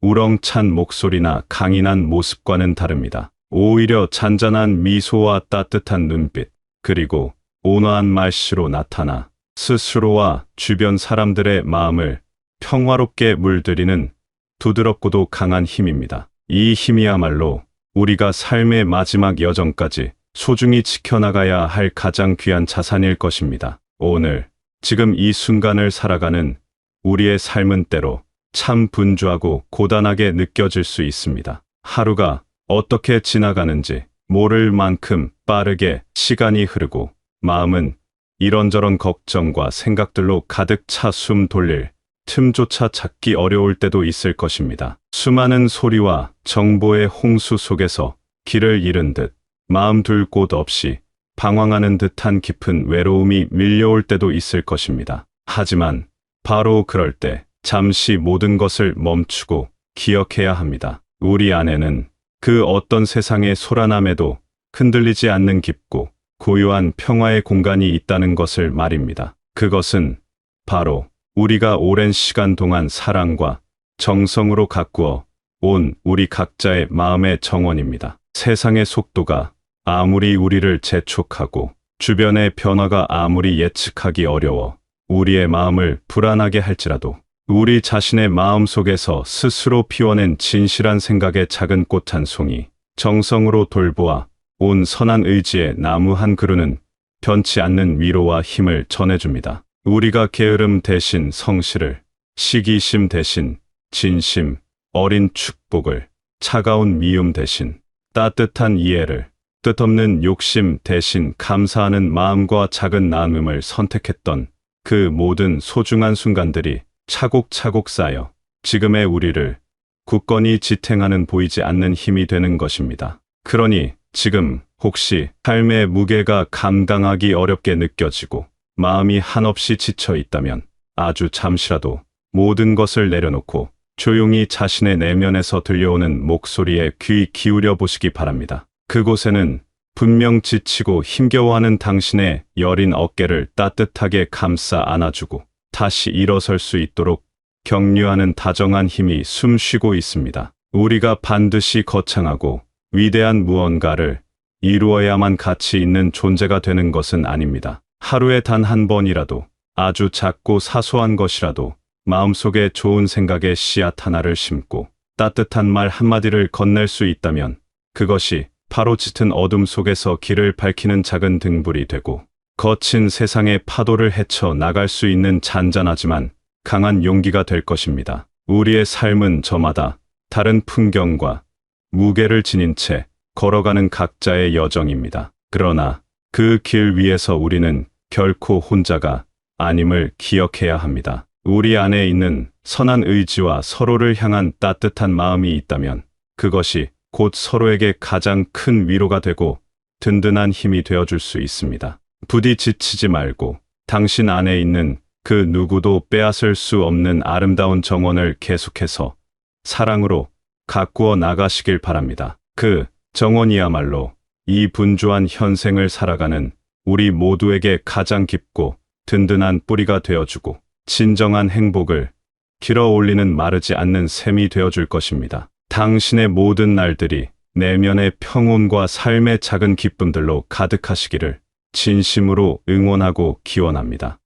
우렁찬 목소리나 강인한 모습과는 다릅니다. 오히려 잔잔한 미소와 따뜻한 눈빛, 그리고 온화한 말씨로 나타나 스스로와 주변 사람들의 마음을 평화롭게 물들이는 부드럽고도 강한 힘입니다. 이 힘이야말로 우리가 삶의 마지막 여정까지 소중히 지켜나가야 할 가장 귀한 자산일 것입니다. 오늘, 지금 이 순간을 살아가는 우리의 삶은 때로 참 분주하고 고단하게 느껴질 수 있습니다. 하루가 어떻게 지나가는지 모를 만큼 빠르게 시간이 흐르고 마음은 이런저런 걱정과 생각들로 가득 차 숨 돌릴 틈조차 찾기 어려울 때도 있을 것입니다. 수많은 소리와 정보의 홍수 속에서 길을 잃은 듯 마음 둘 곳 없이 방황하는 듯한 깊은 외로움이 밀려올 때도 있을 것입니다. 하지만 바로 그럴 때 잠시 모든 것을 멈추고 기억해야 합니다. 우리 안에는 그 어떤 세상의 소란함에도 흔들리지 않는 깊고 고요한 평화의 공간이 있다는 것을 말입니다. 그것은 바로 우리가 오랜 시간 동안 사랑과 정성으로 가꾸어 온 우리 각자의 마음의 정원입니다. 세상의 속도가 아무리 우리를 재촉하고 주변의 변화가 아무리 예측하기 어려워 우리의 마음을 불안하게 할지라도 우리 자신의 마음 속에서 스스로 피워낸 진실한 생각의 작은 꽃 한 송이, 정성으로 돌보아 온 선한 의지의 나무 한 그루는 변치 않는 위로와 힘을 전해줍니다. 우리가 게으름 대신 성실을, 시기심 대신 진심, 어린 축복을, 차가운 미움 대신 따뜻한 이해를, 뜻없는 욕심 대신 감사하는 마음과 작은 나눔을 선택했던 그 모든 소중한 순간들이 차곡차곡 쌓여 지금의 우리를 굳건히 지탱하는 보이지 않는 힘이 되는 것입니다. 그러니 지금 혹시 삶의 무게가 감당하기 어렵게 느껴지고 마음이 한없이 지쳐 있다면 아주 잠시라도 모든 것을 내려놓고 조용히 자신의 내면에서 들려오는 목소리에 귀 기울여 보시기 바랍니다. 그곳에는 분명 지치고 힘겨워하는 당신의 여린 어깨를 따뜻하게 감싸 안아주고 다시 일어설 수 있도록 격려하는 다정한 힘이 숨쉬고 있습니다. 우리가 반드시 거창하고 위대한 무언가를 이루어야만 가치 있는 존재가 되는 것은 아닙니다. 하루에 단 한 번이라도 아주 작고 사소한 것이라도 마음속에 좋은 생각의 씨앗 하나를 심고 따뜻한 말 한마디를 건넬 수 있다면 그것이 바로 짙은 어둠 속에서 길을 밝히는 작은 등불이 되고 거친 세상의 파도를 헤쳐 나갈 수 있는 잔잔하지만 강한 용기가 될 것입니다. 우리의 삶은 저마다 다른 풍경과 무게를 지닌 채 걸어가는 각자의 여정입니다. 그러나 그 길 위에서 우리는 결코 혼자가 아님을 기억해야 합니다. 우리 안에 있는 선한 의지와 서로를 향한 따뜻한 마음이 있다면 그것이 곧 서로에게 가장 큰 위로가 되고 든든한 힘이 되어줄 수 있습니다. 부디 지치지 말고 당신 안에 있는 그 누구도 빼앗을 수 없는 아름다운 정원을 계속해서 사랑으로 가꾸어 나가시길 바랍니다. 그 정원이야말로 이 분주한 현생을 살아가는 우리 모두에게 가장 깊고 든든한 뿌리가 되어주고 진정한 행복을 길어 올리는 마르지 않는 샘이 되어줄 것입니다. 당신의 모든 날들이 내면의 평온과 삶의 작은 기쁨들로 가득하시기를 진심으로 응원하고 기원합니다.